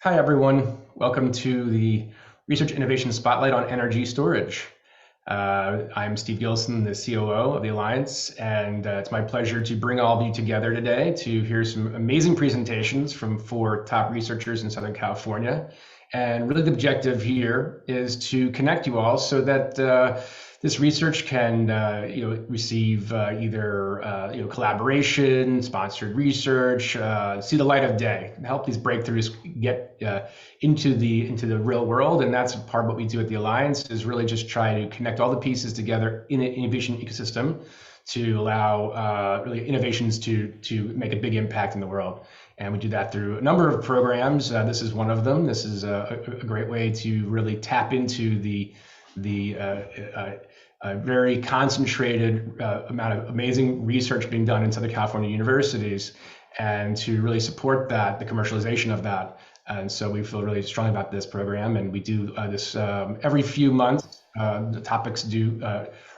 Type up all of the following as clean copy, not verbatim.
Hi, everyone. Welcome to the Research Innovation Spotlight on Energy Storage. I'm Steve Gilson, the COO of the Alliance, and it's my pleasure to bring all of you together today to hear some amazing presentations from four top researchers in Southern California. And really the objective here is to connect you all so that this research can receive either collaboration, sponsored research, see the light of day, and help these breakthroughs get into the real world. And that's part of what we do at the Alliance, is really just try to connect all the pieces together in an innovation ecosystem to allow really innovations to make a big impact in the world. And we do that through a number of programs. This is one of them. This is a great way to really tap into the very concentrated amount of amazing research being done in Southern California universities, and to really support that, the commercialization of that. And so we feel really strongly about this program, and we do this every few months. The topics do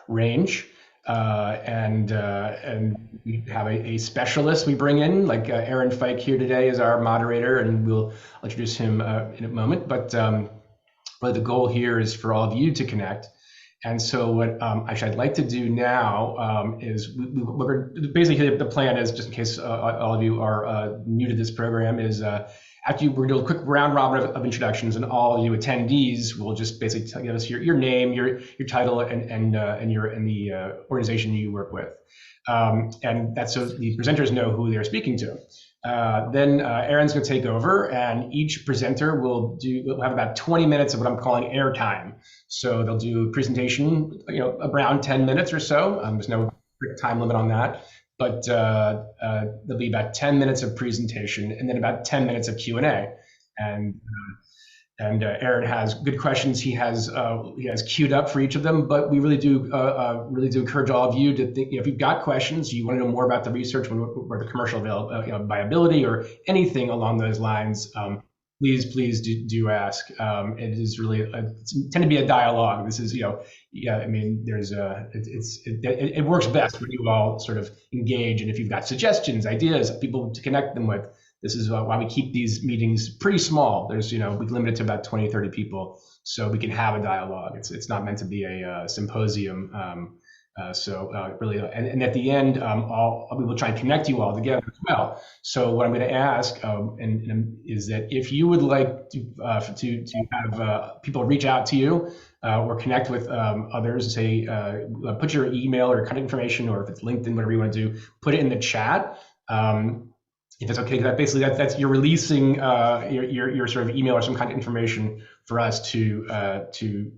range. And we have a specialist we bring in, like Aaron Fike here today is our moderator, and I'll introduce him in a moment. But the goal here is for all of you to connect. And so what actually I'd like to do now is we're basically, the plan is, just in case all of you are new to this program, is after we're going to do a quick round robin of introductions, and all of you attendees will just basically give us your name, your title, and the organization you work with, and that's so the presenters know who they're speaking to. Then Aaron's going to take over, and each presenter will have about 20 minutes of what I'm calling airtime. So they'll do a presentation, around 10 minutes or so. There's no time limit on that. But there'll be about 10 minutes of presentation, and then about 10 minutes of Q&A. And Aaron has good questions. He has queued up for each of them. But we really do encourage all of you to think, if you've got questions, you want to know more about the research or the commercial viability or anything along those lines. Please do ask. It is really tend to be a dialogue. This is I mean, there's it works best when you all sort of engage, and if you've got suggestions, ideas, people to connect them with. This is why we keep these meetings pretty small. There's we limit it to about 20, 30 people, so we can have a dialogue. It's not meant to be a symposium. Really, and at the end, we will try and connect you all together as well. So what I'm going to ask is that if you would like to have people reach out to you or connect with others, say put your email or contact information, or if it's LinkedIn, whatever you want to do, put it in the chat. If it's okay, that's you're releasing your sort of email or some kind of information for us to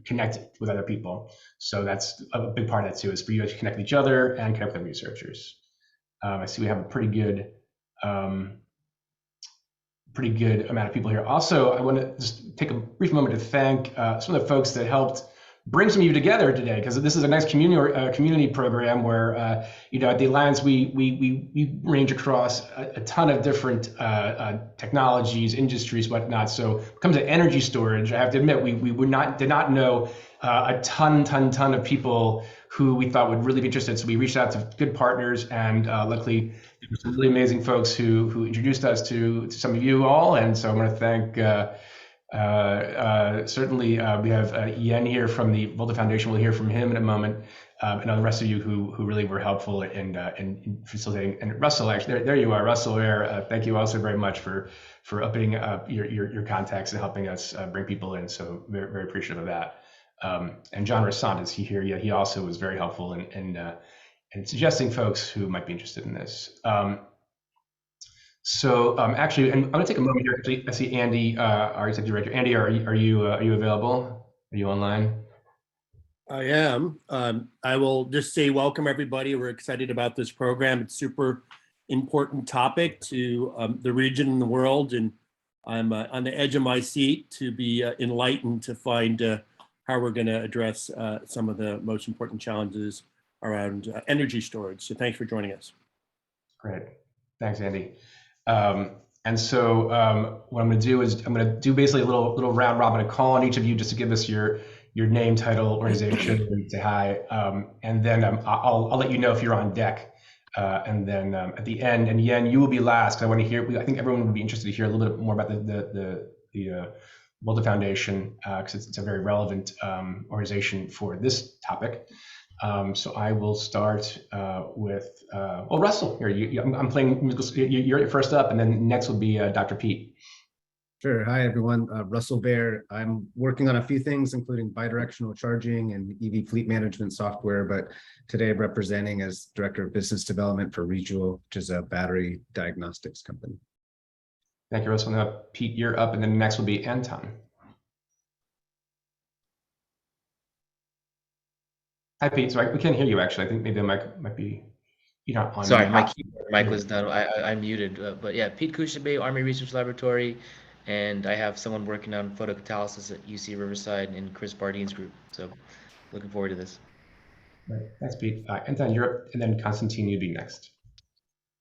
connect with other people. So that's a big part of that too, is for you to connect with each other and connect with researchers. I see we have a pretty good amount of people here. Also, I want to just take a brief moment to thank some of the folks that helped bring some of you together today, because this is a nice community program where at the Alliance we range across a ton of different technologies, industries, whatnot. So when it comes to energy storage, I have to admit we did not know a ton of people who we thought would really be interested. So we reached out to good partners, and luckily there were some really amazing folks who introduced us to some of you all. And so I want to thank. Certainly, we have Yen here from the Volta Foundation. We'll hear from him in a moment, and all the rest of you who really were helpful in facilitating. And Russell, actually, there you are, Russell Ware. Thank you also very much for opening up your contacts and helping us bring people in. So very, very appreciative of that. And John Rassant, is he here? Yeah, he also was very helpful in suggesting folks who might be interested in this. Actually, and I'm going to take a moment here. Actually, I see Andy, our executive director. Andy, are you available? Are you online? I am. I will just say welcome, everybody. We're excited about this program. It's super important topic to the region and the world, and I'm on the edge of my seat to be enlightened to find how we're going to address some of the most important challenges around energy storage. So thanks for joining us. Great. Thanks, Andy. And so what I'm going to do is I'm going to do basically a little round robin, a call on each of you just to give us your name, title, organization, and say hi. And then I'll let you know if you're on deck. And then at the end, and Yen, you will be last. I want to hear. I think everyone would be interested to hear a little bit more about the build a foundation because it's a very relevant organization for this topic. So I will start with, well, Russell, here, I'm playing musical, you're first up, and then next will be Dr. Pete. Sure. Hi, everyone. Russell Baer. I'm working on a few things, including bidirectional charging and EV fleet management software, but today I'm representing as Director of Business Development for Regional, which is a battery diagnostics company. Thank you, Russell. Now, Pete, you're up, and then next will be Anton. Hi, Pete. So we can't hear you, actually. I think maybe the mic might be, you're not on. Sorry, my keyboard mic was done. I'm muted. But yeah, Pete Kushabe, Army Research Laboratory, and I have someone working on photocatalysis at UC Riverside in Chris Bardine's group. So looking forward to this. Right. Thanks, Pete. Anton, you're up, and then Konstantin, you'll be next.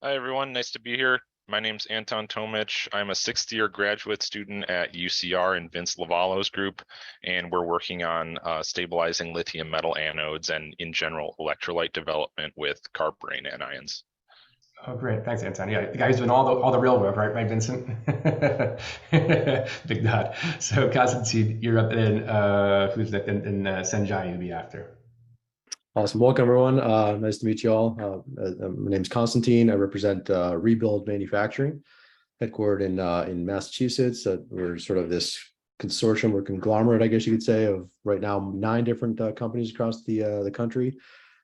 Hi, everyone. Nice to be here. My name's Anton Tomic. I'm a sixth-year graduate student at UCR in Vince Lavallo's group, and we're working on stabilizing lithium metal anodes and, in general, electrolyte development with carborane anions. Oh, great. Thanks, Anton. Yeah, the guy who's doing all the real work, right, Vincent? Big nod. So, Konstantin, you're up, and who's that? And Sanjay, you'll be after. Awesome. Welcome, everyone. Nice to meet you all. My name is Konstantin. I represent Rebuild Manufacturing, headquartered in Massachusetts. We're sort of this consortium or conglomerate, I guess you could say, of right now 9 different companies across the country,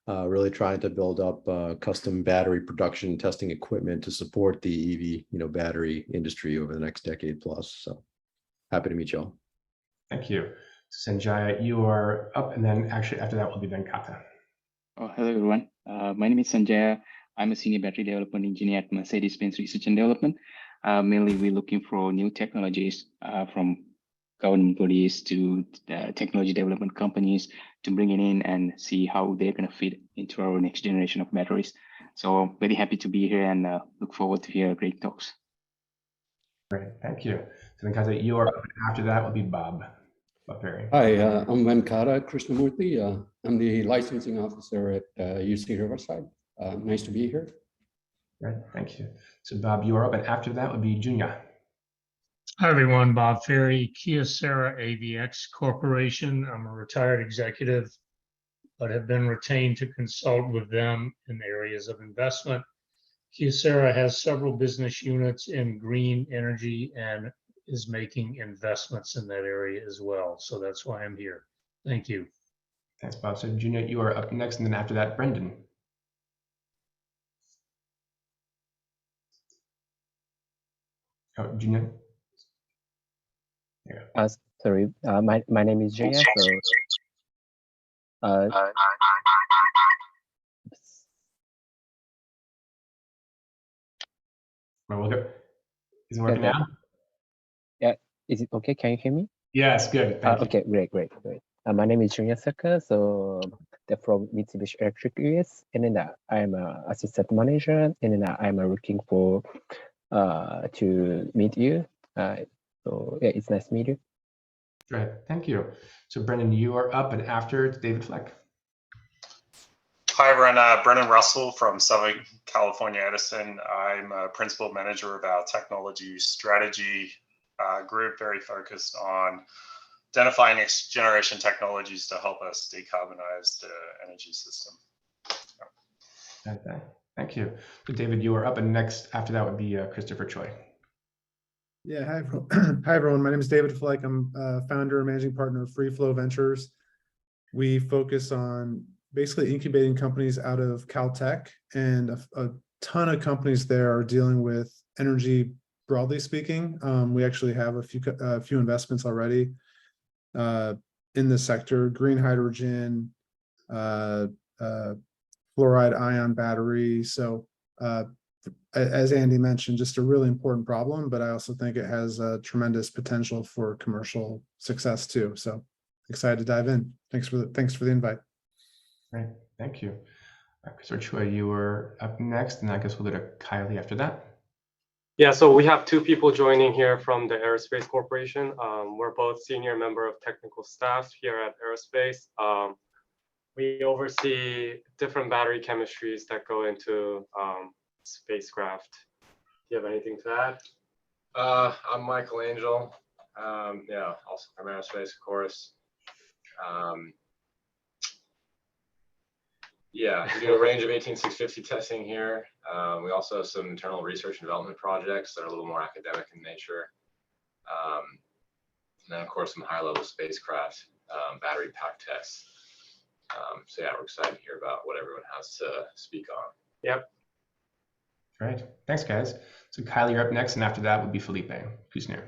really trying to build up custom battery production and testing equipment to support the EV battery industry over the next decade plus. So happy to meet you all. Thank you. Sanjay, you are up, and then actually after that will be Venkata. Oh, hello, everyone. My name is Sanjay. I'm a senior battery development engineer at Mercedes-Benz Research and Development. Mainly, we're looking for new technologies from government bodies to technology development companies to bring it in and see how they're going to fit into our next generation of batteries. So very happy to be here and look forward to hear great talks. Great, thank you. So Venkata, you are up, and after that will be Bob. Hi, I'm Venkata Krishnamurthy. I'm the licensing officer at UC Riverside. Nice to be here. Right, thank you. So Bob, you are up, and after that would be Junya. Hi, everyone. Bob Ferry, Kyocera AVX Corporation. I'm a retired executive, but have been retained to consult with them in areas of investment. Kyocera has several business units in green energy and is making investments in that area as well. So that's why I'm here. Thank you. Thanks, Bob. So Junya, you are up next, and then after that, Brendan. Oh, Junya. Yeah. Sorry, my name is Junya. So, Well, we'll go. Is it working now? Yeah. Is it okay? Can you hear me? Yes, good. Thank you. Okay, great. My name is Junya Saka. So they're from Mitsubishi Electric US, and then I'm an assistant manager, and then I'm looking for to meet you. So yeah, it's nice to meet you. Great, thank you. So Brendan, you are up, and after it's David Fleck. Hi, everyone. Brendan Russell from Southern California Edison. I'm a principal manager of our technology strategy group, very focused on identifying next generation technologies to help us decarbonize the energy system. Okay. Thank you. So David, you are up, and next after that would be Christopher Choi. Yeah, hi, hi everyone. My name is David Fleck. I'm founder and managing partner of Free Flow Ventures. We focus on basically incubating companies out of Caltech, and a ton of companies there are dealing with energy, broadly speaking. We actually have a few investments already in this sector: green hydrogen, fluoride ion batteries. So as Andy mentioned, just a really important problem, but I also think it has a tremendous potential for commercial success too. So excited to dive in. Thanks for the invite. Great, thank you. Christopher Choi, you were up next, and I guess we'll go to Kylie after that. Yeah, so we have 2 people joining here from the Aerospace Corporation. We're both senior member of technical staff here at Aerospace. We oversee different battery chemistries that go into spacecraft. Do you have anything to add? I'm Michael Angel. Yeah, also from aerospace, of course. Yeah, we do a range of 18650 testing here. We also have some internal research and development projects that are a little more academic in nature. And then, of course, some high-level spacecraft battery pack tests. So yeah, we're excited to hear about what everyone has to speak on. Yep. Great. Thanks, guys. So Kylie, you're up next, and after that would be Felipe Kuzner.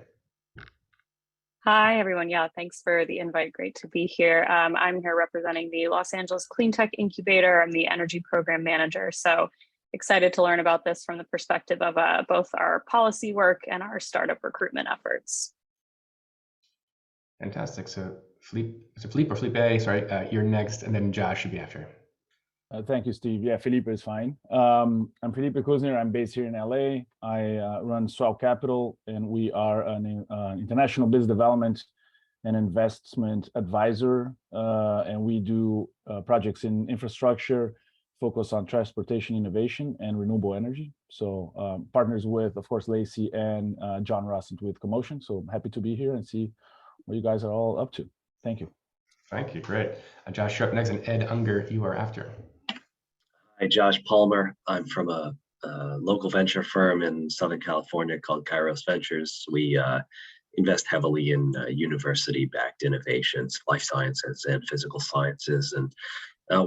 Hi, everyone. Yeah, thanks for the invite. Great to be here. I'm here representing the Los Angeles Clean Tech Incubator. I'm the Energy Program Manager. So excited to learn about this from the perspective of both our policy work and our startup recruitment efforts. Fantastic. So Felipe or Felipe, sorry, you're next, and then Josh should be after. Thank you, Steve. Yeah, Felipe is fine. I'm Felipe Kuzner. I'm based here in LA. I run Swell Capital, and we are an international business development and investment advisor. And we do projects in infrastructure, focus on transportation innovation and renewable energy. So partners with, of course, Lacey and John Rossett with Commotion. So I'm happy to be here and see what you guys are all up to. Thank you. Thank you. Great. Josh, you're up next, and Ed Unger, you are after. Hi, Josh Palmer. I'm from a local venture firm in Southern California called Kairos Ventures. We invest heavily in university-backed innovations, life sciences and physical sciences. And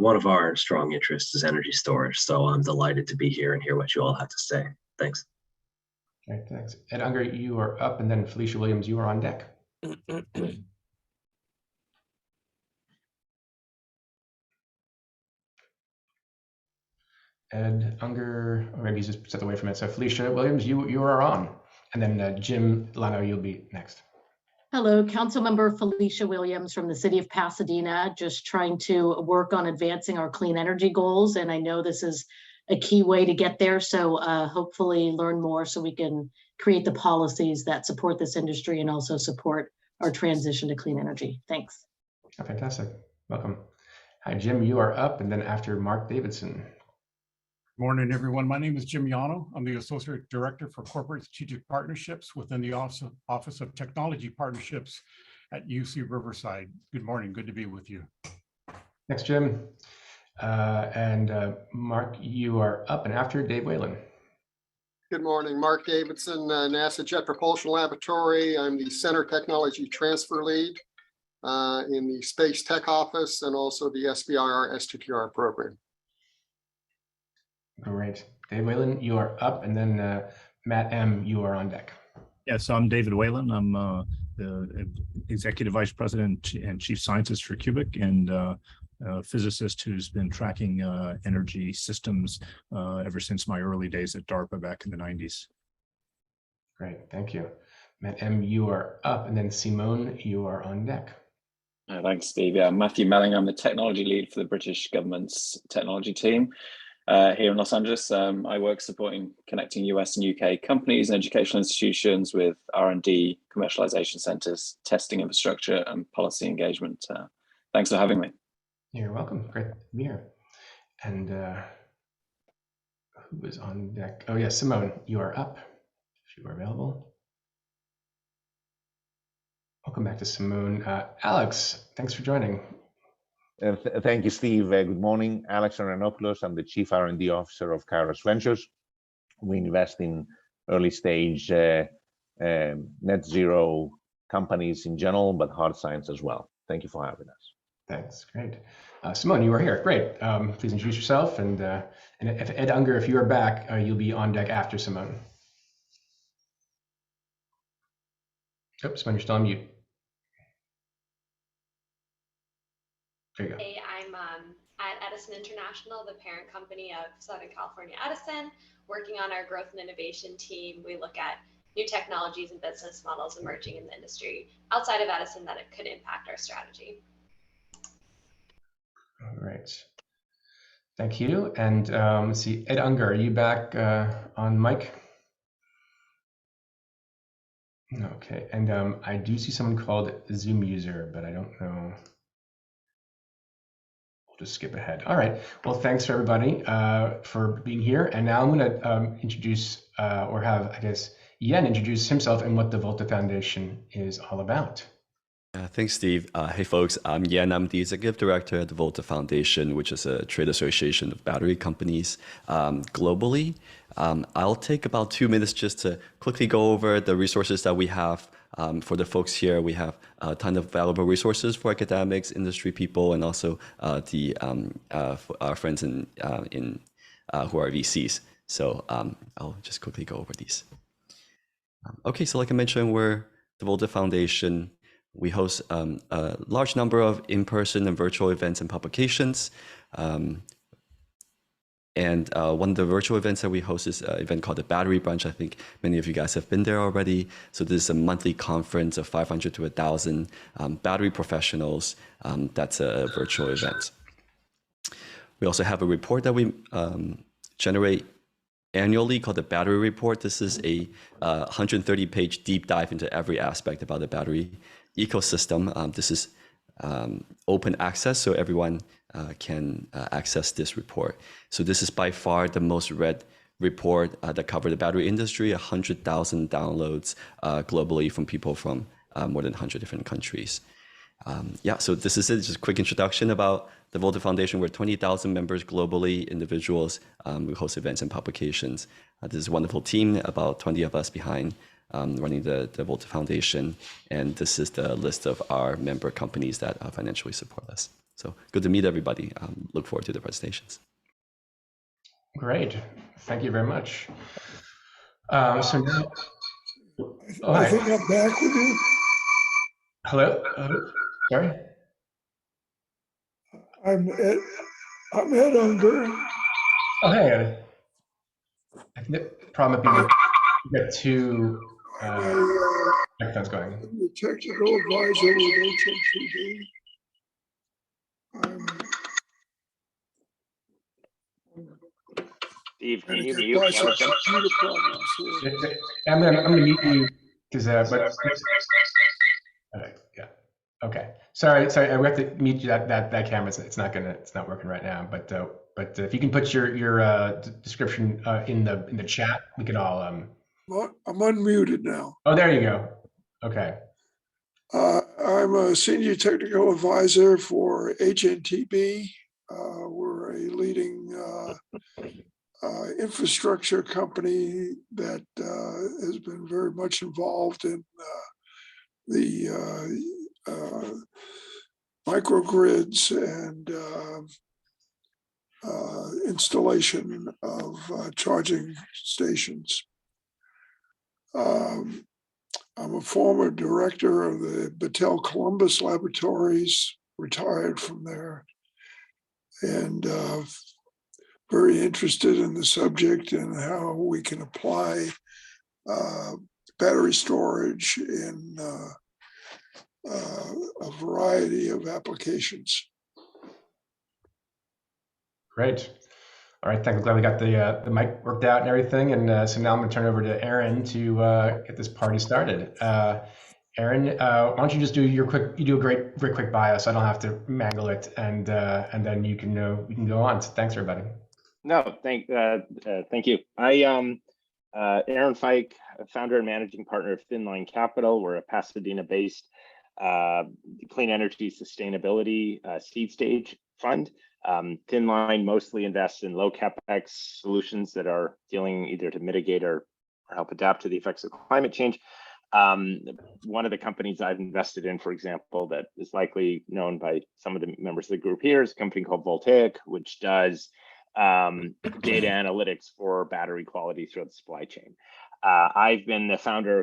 one of our strong interests is energy storage. So I'm delighted to be here and hear what you all have to say. Thanks. Okay, thanks. Ed Unger, you are up, and then Felicia Williams, you are on deck. Ed Unger, or maybe he's just stepped away from it. So Felicia Williams, you are on. And then Jim Lano, you'll be next. Hello, Councilmember Felicia Williams from the city of Pasadena, just trying to work on advancing our clean energy goals. And I know this is a key way to get there. So hopefully learn more so we can create the policies that support this industry and also support our transition to clean energy. Thanks. Oh, fantastic. Welcome. Hi, Jim, you are up, and then after Mark Davidson. Morning, everyone. My name is Jim Yano. I'm the Associate Director for Corporate Strategic Partnerships within the Office of Technology Partnerships at UC Riverside. Good morning. Good to be with you. Thanks, Jim. Mark, you are up, and after Dave Whalen. Good morning. Mark Davidson, NASA Jet Propulsion Laboratory. I'm the Center Technology Transfer Lead in the Space Tech Office and also the SBIR STTR program. Great. Dave Whalen, you are up, and then Matt M., you are on deck. Yes, I'm David Whalen. I'm the Executive Vice President and Chief Scientist for Cubic, and a physicist who's been tracking energy systems ever since my early days at DARPA back in the 90s. Great, thank you. Matt M., you are up, and then Simone, you are on deck. Thanks, Steve. Yeah, Matthew Melling. I'm the technology lead for the British government's technology team. Here in Los Angeles, I work supporting connecting US and UK companies and educational institutions with R&D, commercialization centers, testing infrastructure, and policy engagement. Thanks for having me. You're welcome. Great to be here. And who is on deck? Oh, yeah, Simone, you are up. If you are available. Welcome back to Simone. Alex, thanks for joining. Thank you, Steve. Good morning. Alex Aranopoulos. I'm the Chief R&D Officer of Kairos Ventures. We invest in early stage net zero companies in general, but hard science as well. Thank you for having us. Thanks. Great. Simone, you are here. Great. Please introduce yourself. And if Ed Unger, if you are back, you'll be on deck after Simone. Oh, Simone, you're still on mute. There you go. Hey, I'm at Edison International, the parent company of Southern California Edison, working on our growth and innovation team. We look at new technologies and business models emerging in the industry outside of Edison that it could impact our strategy. All right. Thank you. And let's see, Ed Unger, are you back on mic? Okay. And I do see someone called Zoom user, but I don't know. Just skip ahead. All right. Well, thanks for everybody for being here. And now I'm going to introduce or have, I guess, Yen introduce himself and what the Volta Foundation is all about. Thanks, Steve. Hey, folks. I'm Yen. I'm the executive director at the Volta Foundation, which is a trade association of battery companies globally. I'll take about 2 minutes just to quickly go over the resources that we have. For the folks here, we have a ton of valuable resources for academics, industry people, and also for our friends in who are VCs. So I'll just quickly go over these. Okay, so like I mentioned, we're the Volta Foundation. We host a large number of in-person and virtual events and publications. And one of the virtual events that we host is an event called the Battery Brunch. I think many of you guys have been there already. So this is a monthly conference of 500 to 1,000 battery professionals. That's a virtual event. We also have a report that we generate annually called the Battery Report. This is a 130-page deep dive into every aspect about the battery ecosystem. This is open access, so everyone can access this report. So this is by far the most read report that covered the battery industry, 100,000 downloads globally from people from more than 100 different countries. Yeah, so this is it, just a quick introduction about the Volta Foundation. We're 20,000 members globally, individuals. We host events and publications. This is a wonderful team, about 20 of us behind running the Volta Foundation. And this is the list of our member companies that financially support us. So good to meet everybody. Look forward to the presentations. Great. Thank you very much. So now, I think I'm back with you. Hello? Sorry? I'm Ed Unger. Oh, hey, Ed. I think the problem might be we got two microphones going. I'm the technical advisor with HMTD. Steve, can you mute one of them? I'm gonna mute you because okay, yeah. Okay. Sorry. I have to mute you that camera. It's not working right now. But if you can put your description in the chat, we could all. I'm unmuted now. Oh, there you go. Okay. I'm a senior technical advisor for HNTB. We're a leading infrastructure company that has been very much involved in the microgrids and installation of charging stations. I'm a former director of the Battelle Columbus Laboratories, retired from there, and very interested in the subject and how we can apply battery storage in a variety of applications. Great. All right, thank you. Glad we got the mic worked out and everything. And so now I'm going to turn over to Aaron to get this party started. Aaron, why don't you just do you do a very quick bio, so I don't have to mangle it, and then we can go on. So thanks, everybody. No, thank you. Aaron Fike, founder and managing partner of Thin Line Capital. We're a Pasadena-based clean energy sustainability seed stage fund. Thin Line mostly invests in low capex solutions that are dealing either to mitigate or help adapt to the effects of climate change. One of the companies I've invested in, for example, that is likely known by some of the members of the group here, is a company called Voltaic, which does data analytics for battery quality throughout the supply chain. I've been the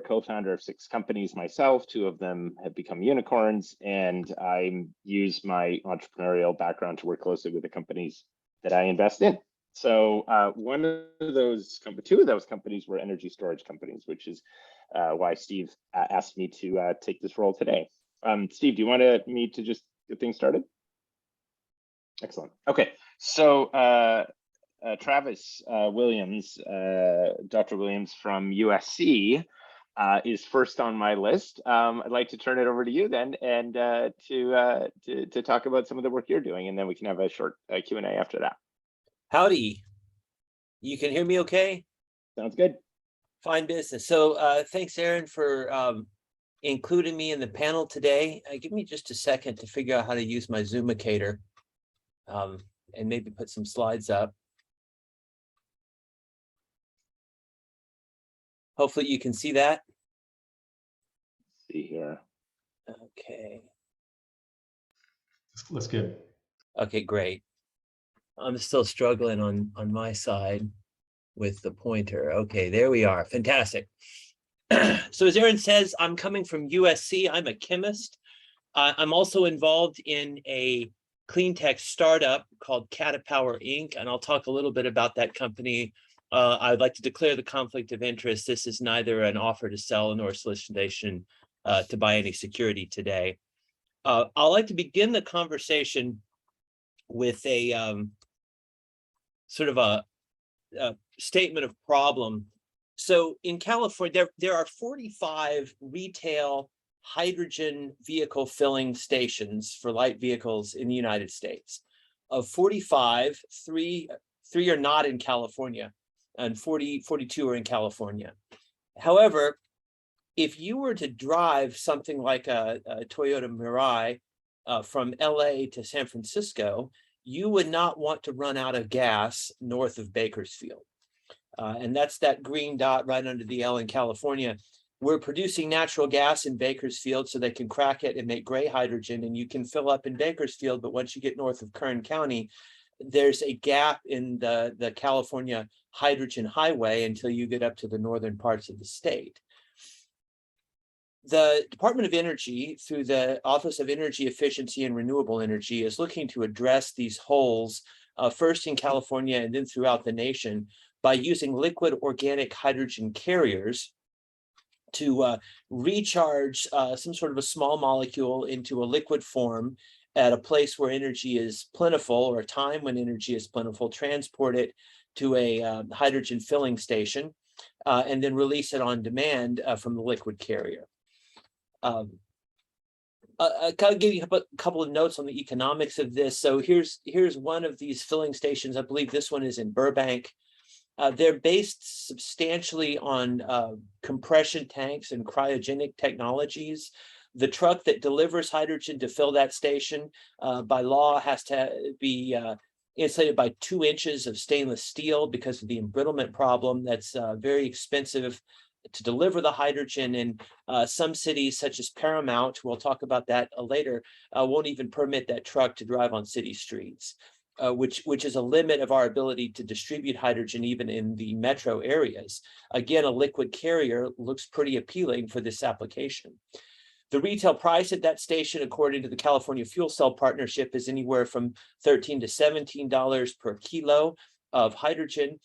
co-founder of 6 companies myself. 2 of them have become unicorns, and I use my entrepreneurial background to work closely with the companies that I invest in. So 2 of those companies were energy storage companies, which is why Steve asked me to take this role today. Steve, do you want me to just get things started? Excellent. Okay, so Travis Williams, Dr. Williams from USC, is first on my list. I'd like to turn it over to you then, and to talk about some of the work you're doing, and then we can have a short Q&A after that. Howdy. You can hear me okay? Sounds good. Fine business. So thanks, Aaron, for including me in the panel today. Give me just a second to figure out how to use my Zoomicator and maybe put some slides up. Hopefully you can see that. See here. Okay. Looks good. Okay, great. I'm still struggling on my side with the pointer. Okay, there we are. Fantastic. So as Aaron says, I'm coming from USC. I'm a chemist. I'm also involved in a clean tech startup called Catapower Inc. And I'll talk a little bit about that company. I'd like to declare the conflict of interest. This is neither an offer to sell nor a solicitation to buy any security today. I'd like to begin the conversation with a sort of a statement of problem. So in California, there are 45 retail hydrogen vehicle filling stations for light vehicles in the United States. Of 45, three are not in California, and 42 are in California. However, if you were to drive something like a Toyota Mirai from LA to San Francisco, you would not want to run out of gas north of Bakersfield. And that's that green dot right under the L in California. We're producing natural gas in Bakersfield so they can crack it and make gray hydrogen, and you can fill up in Bakersfield. But once you get north of Kern County, there's a gap in the California hydrogen highway until you get up to the northern parts of the state. The Department of Energy, through the Office of Energy Efficiency and Renewable Energy, is looking to address these holes, first in California and then throughout the nation, by using liquid organic hydrogen carriers to recharge some sort of a small molecule into a liquid form at a place where energy is plentiful, or a time when energy is plentiful, transport it to a hydrogen filling station, and then release it on demand from the liquid carrier. I'll give you a couple of notes on the economics of this. So here's one of these filling stations. I believe this one is in Burbank. They're based substantially on compression tanks and cryogenic technologies. The truck that delivers hydrogen to fill that station by law has to be insulated by 2 inches of stainless steel because of the embrittlement problem. That's very expensive to deliver the hydrogen, and some cities such as Paramount, we'll talk about that later, won't even permit that truck to drive on city streets, which is a limit of our ability to distribute hydrogen even in the metro areas. Again, a liquid carrier looks pretty appealing for this application. The retail price at that station, according to the California Fuel Cell Partnership, is anywhere from $13 to $17 per kilo of hydrogen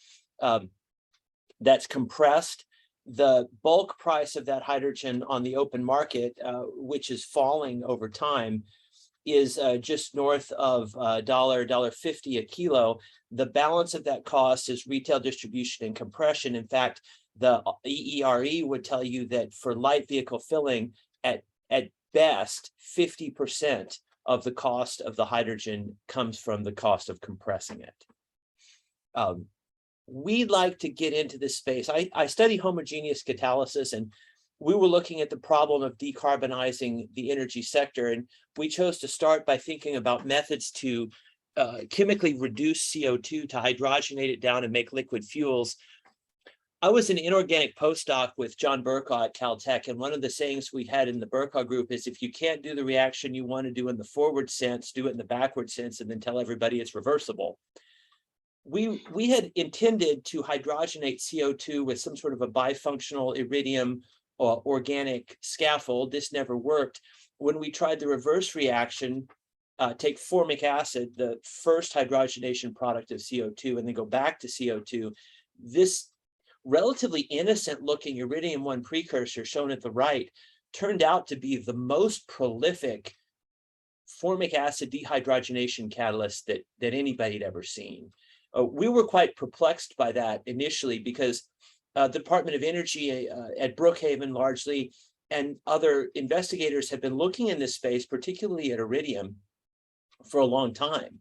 that's compressed. The bulk price of that hydrogen on the open market, which is falling over time, is just north of $1.50 a kilo. The balance of that cost is retail distribution and compression. In fact, the EERE would tell you that for light vehicle filling, at best, 50% of the cost of the hydrogen comes from the cost of compressing it. We'd like to get into this space. I study homogeneous catalysis, and we were looking at the problem of decarbonizing the energy sector, and we chose to start by thinking about methods to chemically reduce CO2 to hydrogenate it down and make liquid fuels. I was an inorganic postdoc with John Burkaw at Caltech, and one of the sayings we had in the Burkaw group is, if you can't do the reaction you want to do in the forward sense, do it in the backward sense, and then tell everybody it's reversible. We had intended to hydrogenate CO2 with some sort of a bifunctional iridium or organic scaffold. This never worked. When we tried the reverse reaction, take formic acid, the first hydrogenation product of CO2, and then go back to CO2, this relatively innocent looking iridium-1 precursor shown at the right turned out to be the most prolific formic acid dehydrogenation catalyst that anybody had ever seen. We were quite perplexed by that initially because the Department of Energy at Brookhaven largely and other investigators have been looking in this space, particularly at iridium, for a long time.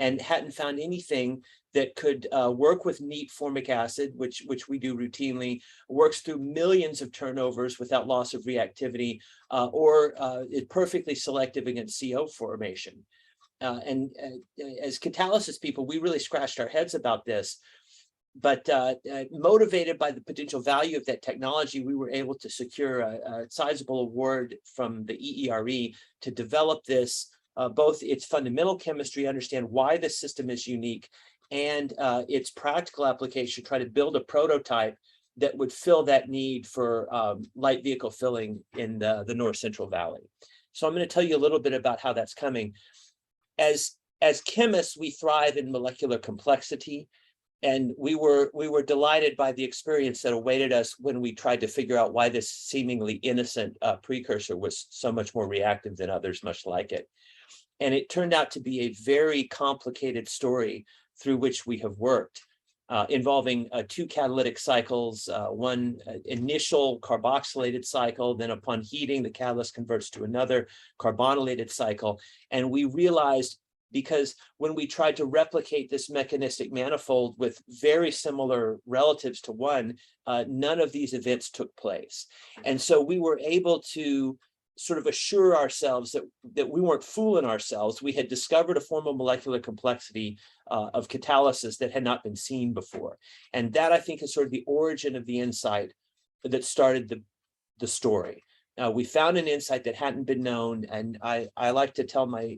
and hadn't found anything that could work with neat formic acid, which we do routinely, works through millions of turnovers without loss of reactivity, or is perfectly selective against CO formation. As catalysis people, we really scratched our heads about this. But motivated by the potential value of that technology, we were able to secure a sizable award from the EERE to develop this, both its fundamental chemistry, understand why the system is unique, and its practical application, try to build a prototype that would fill that need for light vehicle filling in the North Central Valley. So I'm going to tell you a little bit about how that's coming. As chemists, we thrive in molecular complexity. And we were delighted by the experience that awaited us when we tried to figure out why this seemingly innocent precursor was so much more reactive than others much like it. And it turned out to be a very complicated story through which we have worked, involving 2 catalytic cycles, one initial carboxylated cycle, then upon heating, the catalyst converts to another carbonylated cycle. And we realized, because when we tried to replicate this mechanistic manifold with very similar relatives to one, none of these events took place. And so we were able to sort of assure ourselves that we weren't fooling ourselves. We had discovered a form of molecular complexity of catalysis that had not been seen before. And that, I think, is sort of the origin of the insight that started the story. We found an insight that hadn't been known, and I like to tell my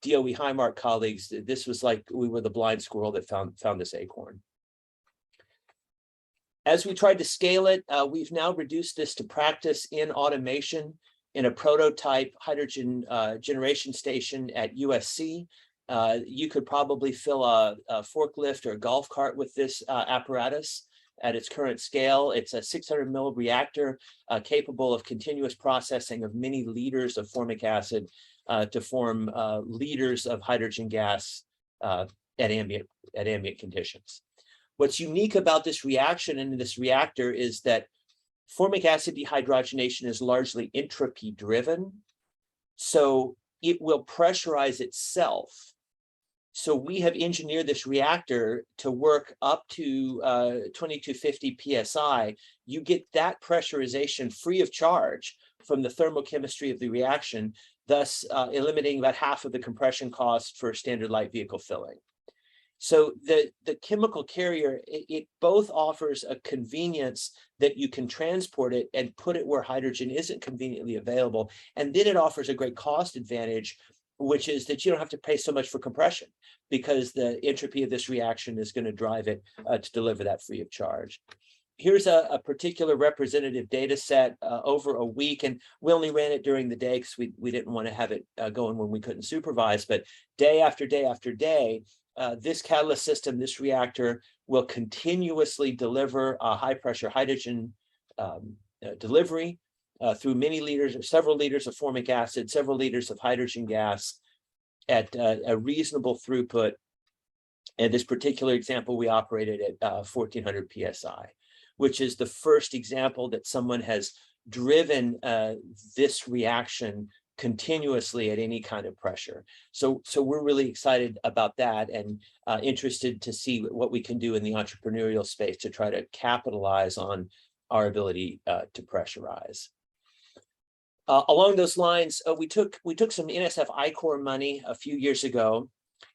DOE Highmark colleagues that this was like we were the blind squirrel that found this acorn. As we tried to scale it, we've now reduced this to practice in automation in a prototype hydrogen generation station at USC. You could probably fill a forklift or a golf cart with this apparatus at its current scale. It's a 600 mil reactor capable of continuous processing of many liters of formic acid to form liters of hydrogen gas at ambient conditions. What's unique about this reaction and this reactor is that formic acid dehydrogenation is largely entropy driven, so it will pressurize itself. So we have engineered this reactor to work up to 2250 psi. You get that pressurization free of charge from the thermochemistry of the reaction, thus eliminating about half of the compression cost for standard light vehicle filling. So the chemical carrier, it both offers a convenience that you can transport it and put it where hydrogen isn't conveniently available. And then it offers a great cost advantage, which is that you don't have to pay so much for compression because the entropy of this reaction is going to drive it to deliver that free of charge. Here's a particular representative data set over a week, and we only ran it during the day because we didn't want to have it going when we couldn't supervise, but day after day after day, this catalyst system, this reactor, will continuously deliver a high pressure hydrogen delivery through many liters or several liters of formic acid, several liters of hydrogen gas at a reasonable throughput. And this particular example, we operated at 1400 psi, which is the first example that someone has driven this reaction continuously at any kind of pressure. So we're really excited about that and interested to see what we can do in the entrepreneurial space to try to capitalize on our ability to pressurize. Along those lines, we took some NSF I-Corps money a few years ago.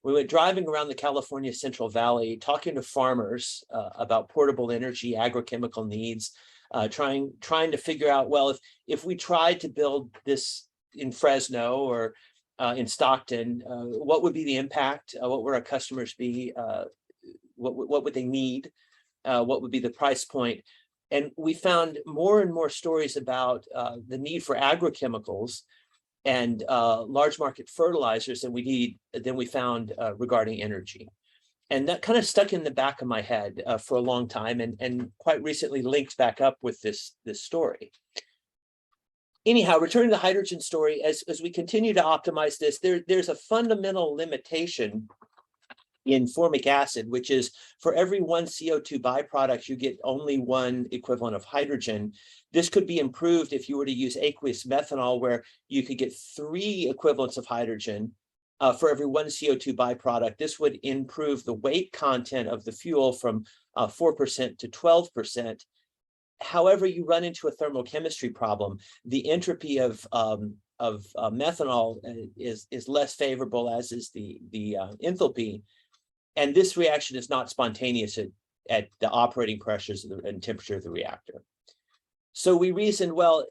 We went driving around the California Central Valley, talking to farmers about portable energy, agrochemical needs, trying to figure out, well, if we tried to build this in Fresno or in Stockton, what would be the impact? What would our customers be? What would they need? What would be the price point? And we found more and more stories about the need for agrochemicals and large market fertilizers than we found regarding energy. And that kind of stuck in the back of my head for a long time, and quite recently linked back up with this story. Anyhow, returning to the hydrogen story, as we continue to optimize this, there's a fundamental limitation in formic acid, which is for every one CO2 byproduct, you get only one equivalent of hydrogen. This could be improved if you were to use aqueous methanol, where you could get 3 equivalents of hydrogen for every 1 CO2 byproduct. This would improve the weight content of the fuel from 4% to 12%. However, you run into a thermochemistry problem. The entropy of methanol is less favorable, as is the enthalpy. And this reaction is not spontaneous at the operating pressures and temperature of the reactor. So we reasoned, well,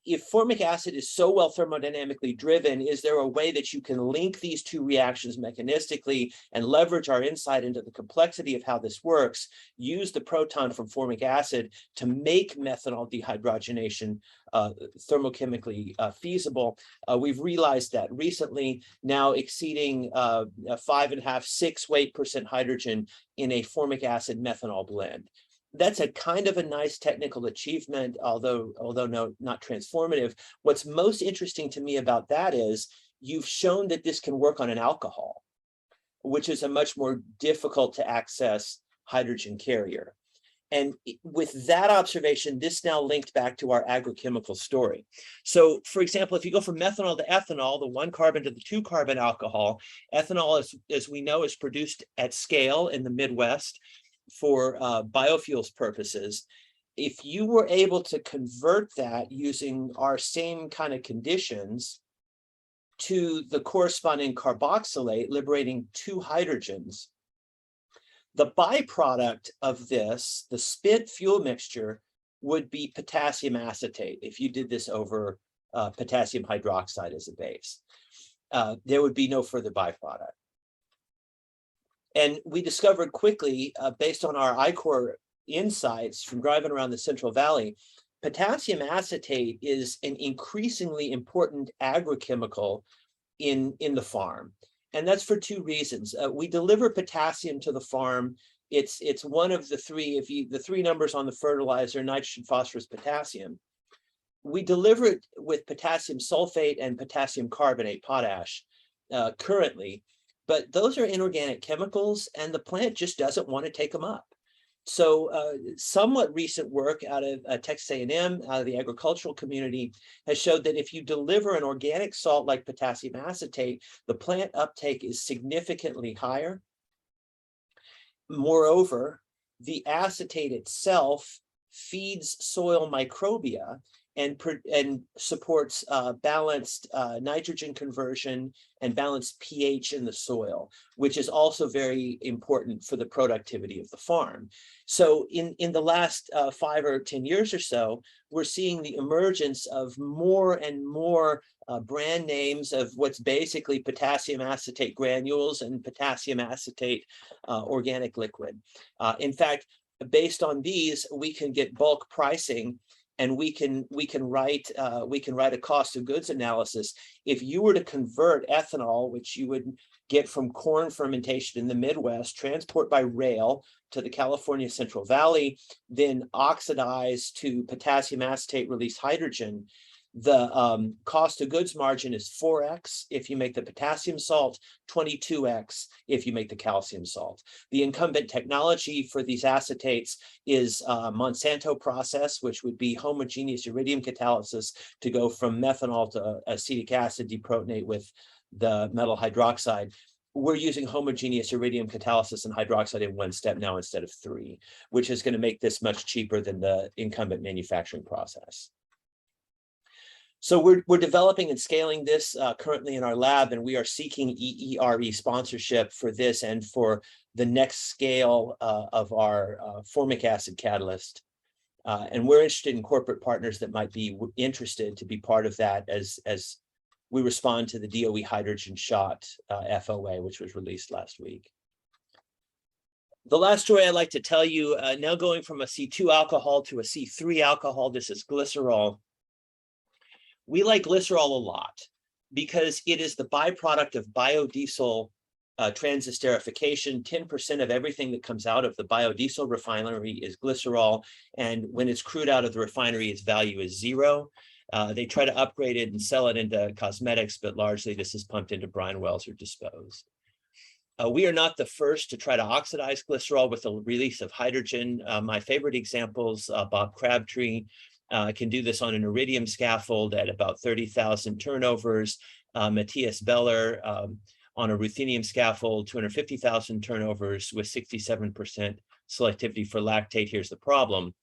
if formic acid is so well thermodynamically driven, is there a way that you can link these two reactions mechanistically and leverage our insight into the complexity of how this works, use the proton from formic acid to make methanol dehydrogenation thermochemically feasible? We've realized that recently, now exceeding 5.5, 6 weight % hydrogen in a formic acid methanol blend. That's a kind of a nice technical achievement, although not transformative. What's most interesting to me about that is you've shown that this can work on an alcohol, which is a much more difficult to access hydrogen carrier. And with that observation, this now linked back to our agrochemical story. So for example, if you go from methanol to ethanol, the 1 carbon to the 2 carbon alcohol, ethanol, as we know, is produced at scale in the Midwest for biofuels purposes. If you were able to convert that using our same kind of conditions to the corresponding carboxylate, liberating 2 hydrogens, the byproduct of this, the spent fuel mixture, would be potassium acetate if you did this over potassium hydroxide as a base. There would be no further byproduct. And we discovered quickly, based on our ICOR insights from driving around the Central Valley, potassium acetate is an increasingly important agrochemical in the farm. And that's for 2 reasons. We deliver potassium to the farm. It's one of the 3, the 3 numbers on the fertilizer, nitrogen, phosphorus, potassium. We deliver it with potassium sulfate and potassium carbonate, potash, currently. But those are inorganic chemicals, and the plant just doesn't want to take them up. So somewhat recent work out of Texas A&M, out of the agricultural community, has showed that if you deliver an organic salt like potassium acetate, the plant uptake is significantly higher. Moreover, the acetate itself feeds soil microbia and supports balanced nitrogen conversion and balanced pH in the soil, which is also very important for the productivity of the farm. So in the last 5 or 10 years or so, we're seeing the emergence of more and more brand names of what's basically potassium acetate granules and potassium acetate organic liquid. In fact, based on these, we can get bulk pricing, and we can write a cost of goods analysis. If you were to convert ethanol, which you would get from corn fermentation in the Midwest, transport by rail to the California Central Valley, then oxidize to potassium acetate release hydrogen, the cost of goods margin is 4x if you make the potassium salt, 22x if you make the calcium salt. The incumbent technology for these acetates is Monsanto process, which would be homogeneous iridium catalysis to go from methanol to acetic acid deprotonate with the metal hydroxide. We're using homogeneous iridium catalysis and hydroxide in 1 step now instead of 3, which is going to make this much cheaper than the incumbent manufacturing process. So we're developing and scaling this currently in our lab, and we are seeking EERE sponsorship for this and for the next scale of our formic acid catalyst. And we're interested in corporate partners that might be interested to be part of that as we respond to the DOE hydrogen shot FOA, which was released last week. The last story I'd like to tell you, now going from a C2 alcohol to a C3 alcohol, this is glycerol. We like glycerol a lot because it is the byproduct of biodiesel transesterification. 10% of everything that comes out of the biodiesel refinery is glycerol. And when it's crude out of the refinery, its value is 0. They try to upgrade it and sell it into cosmetics, but largely this is pumped into brine wells or disposed. We are not the first to try to oxidize glycerol with the release of hydrogen. My favorite examples, Bob Crabtree, can do this on an iridium scaffold at about 30,000 turnovers. Matthias Beller on a ruthenium scaffold, 250,000 turnovers with 67% selectivity for lactate. Here's the problem.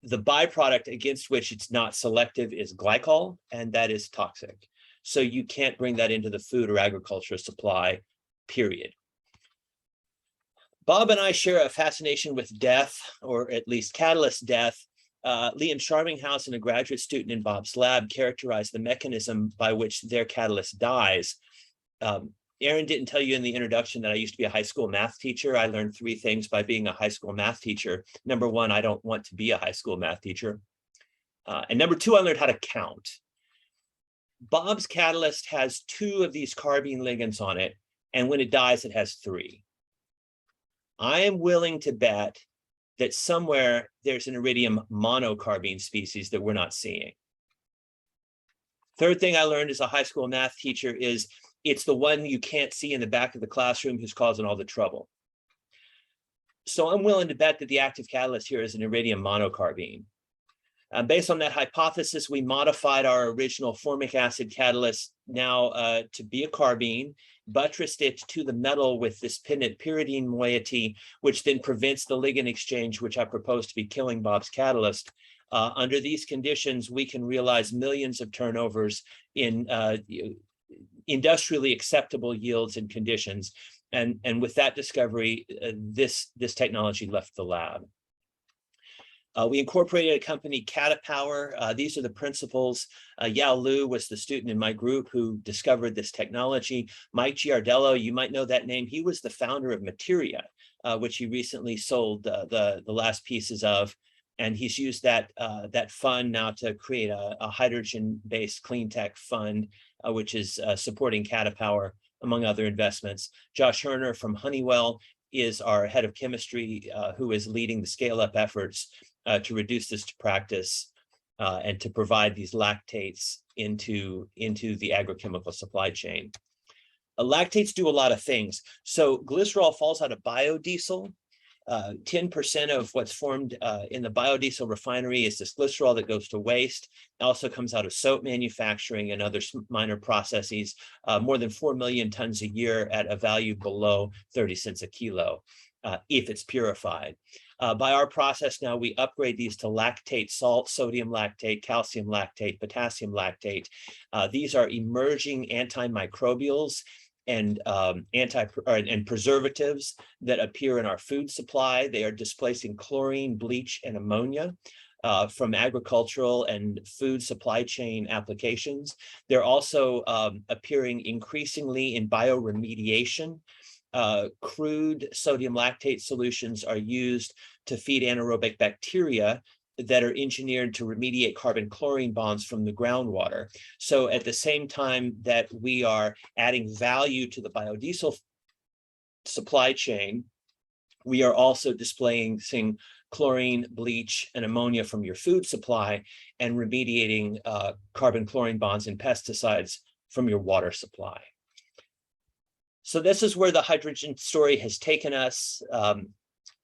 The byproduct against which it's not selective is glycol, and that is toxic. So you can't bring that into the food or agriculture supply, period. Bob and I share a fascination with death, or at least catalyst death. Liam Charminghausen, a graduate student in Bob's lab, characterized the mechanism by which their catalyst dies. Aaron didn't tell you in the introduction that I used to be a high school math teacher. I learned 3 things by being a high school math teacher. Number 1, I don't want to be a high school math teacher. And number 2, I learned how to count. Bob's catalyst has 2 of these carbene ligands on it, and when it dies, it has 3. I am willing to bet that somewhere there's an iridium monocarbene species that we're not seeing. Third thing I learned as a high school math teacher is it's the one you can't see in the back of the classroom who's causing all the trouble. So I'm willing to bet that the active catalyst here is an iridium monocarbene. Based on that hypothesis, we modified our original formic acid catalyst now to be a carbene, buttressed it to the metal with this pendant pyridine moiety, which then prevents the ligand exchange, which I propose to be killing Bob's catalyst. Under these conditions, we can realize millions of turnovers in industrially acceptable yields and conditions. And with that discovery, this technology left the lab. We incorporated a company, Catapower. These are the principals. Yao Lu was the student in my group who discovered this technology. Mike Giardello, you might know that name. He was the founder of Materia, which he recently sold the last pieces of. And he's used that fund now to create a hydrogen-based clean tech fund, which is supporting Catapower, among other investments. Josh Herner from Honeywell is our head of chemistry, who is leading the scale-up efforts to reduce this to practice and to provide these lactates into the agrochemical supply chain. Lactates do a lot of things. So glycerol falls out of biodiesel. 10% of what's formed in the biodiesel refinery is this glycerol that goes to waste. It also comes out of soap manufacturing and other minor processes, more than 4 million tons a year at a value below 30 cents a kilo, if it's purified. By our process now, we upgrade these to lactate salt, sodium lactate, calcium lactate, potassium lactate. These are emerging antimicrobials and preservatives that appear in our food supply. They are displacing chlorine, bleach, and ammonia from agricultural and food supply chain applications. They're also appearing increasingly in bioremediation. Crude sodium lactate solutions are used to feed anaerobic bacteria that are engineered to remediate carbon-chlorine bonds from the groundwater. So at the same time that we are adding value to the biodiesel supply chain, we are also displacing chlorine, bleach, and ammonia from your food supply and remediating carbon-chlorine bonds and pesticides from your water supply. So this is where the hydrogen story has taken us.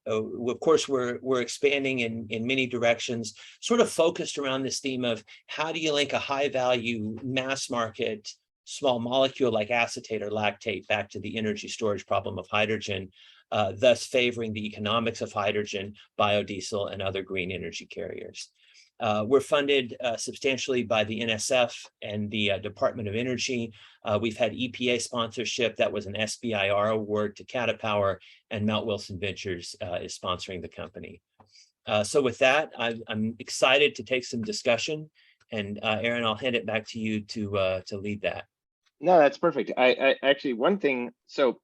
Of course, we're expanding in many directions, sort of focused around this theme of how do you link a high value mass market small molecule like acetate or lactate back to the energy storage problem of hydrogen, thus favoring the economics of hydrogen, biodiesel, and other green energy carriers. We're funded substantially by the NSF and the Department of Energy. We've had EPA sponsorship. That was an SBIR award to Catapower, and Mount Wilson Ventures is sponsoring the company. So with that, I'm excited to take some discussion. And Aaron, I'll hand it back to you to lead that. No, that's perfect. I actually, one thing, so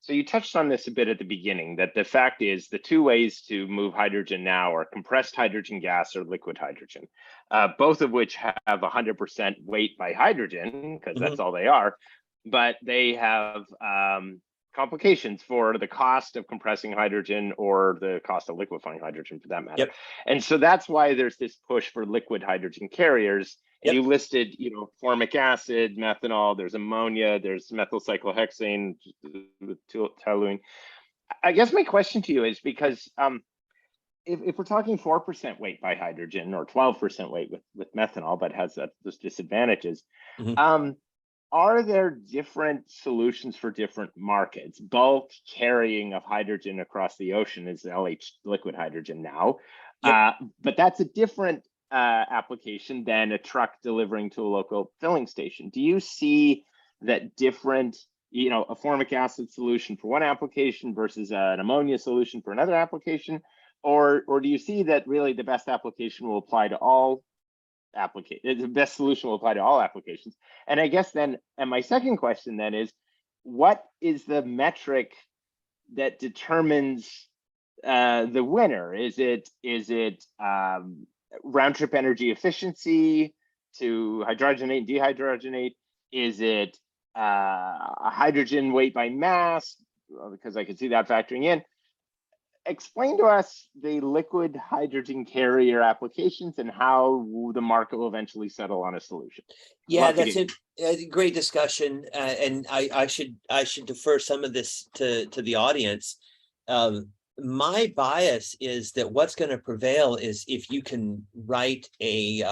you touched on this a bit at the beginning, that the fact is the 2 ways to move hydrogen now are compressed hydrogen gas or liquid hydrogen, both of which have 100% weight by hydrogen, because that's all they are, but they have complications for the cost of compressing hydrogen or the cost of liquefying hydrogen for that matter. Yep. And so that's why there's this push for liquid hydrogen carriers. Yep. You listed, formic acid, methanol, there's ammonia, there's methyl cyclohexane with toluene. I guess my question to you is because if we're talking 4% weight by hydrogen or 12% weight with methanol, but has those disadvantages, are there different solutions for different markets? Bulk carrying of hydrogen across the ocean is LH liquid hydrogen now, but that's a different application than a truck delivering to a local filling station. Do you see that different, a formic acid solution for one application versus an ammonia solution for another application? Or do you see that really the best application will apply to all the best solution will apply to all applications? And I guess then, and my second question then is, what is the metric that determines the winner? Is it round trip energy efficiency to hydrogenate and dehydrogenate? Is it hydrogen weight by mass? Well, because I could see that factoring in. Explain to us the liquid hydrogen carrier applications and how the market will eventually settle on a solution. Yeah, that's a great discussion, and I should defer some of this to the audience. My bias is that what's going to prevail is if you can write a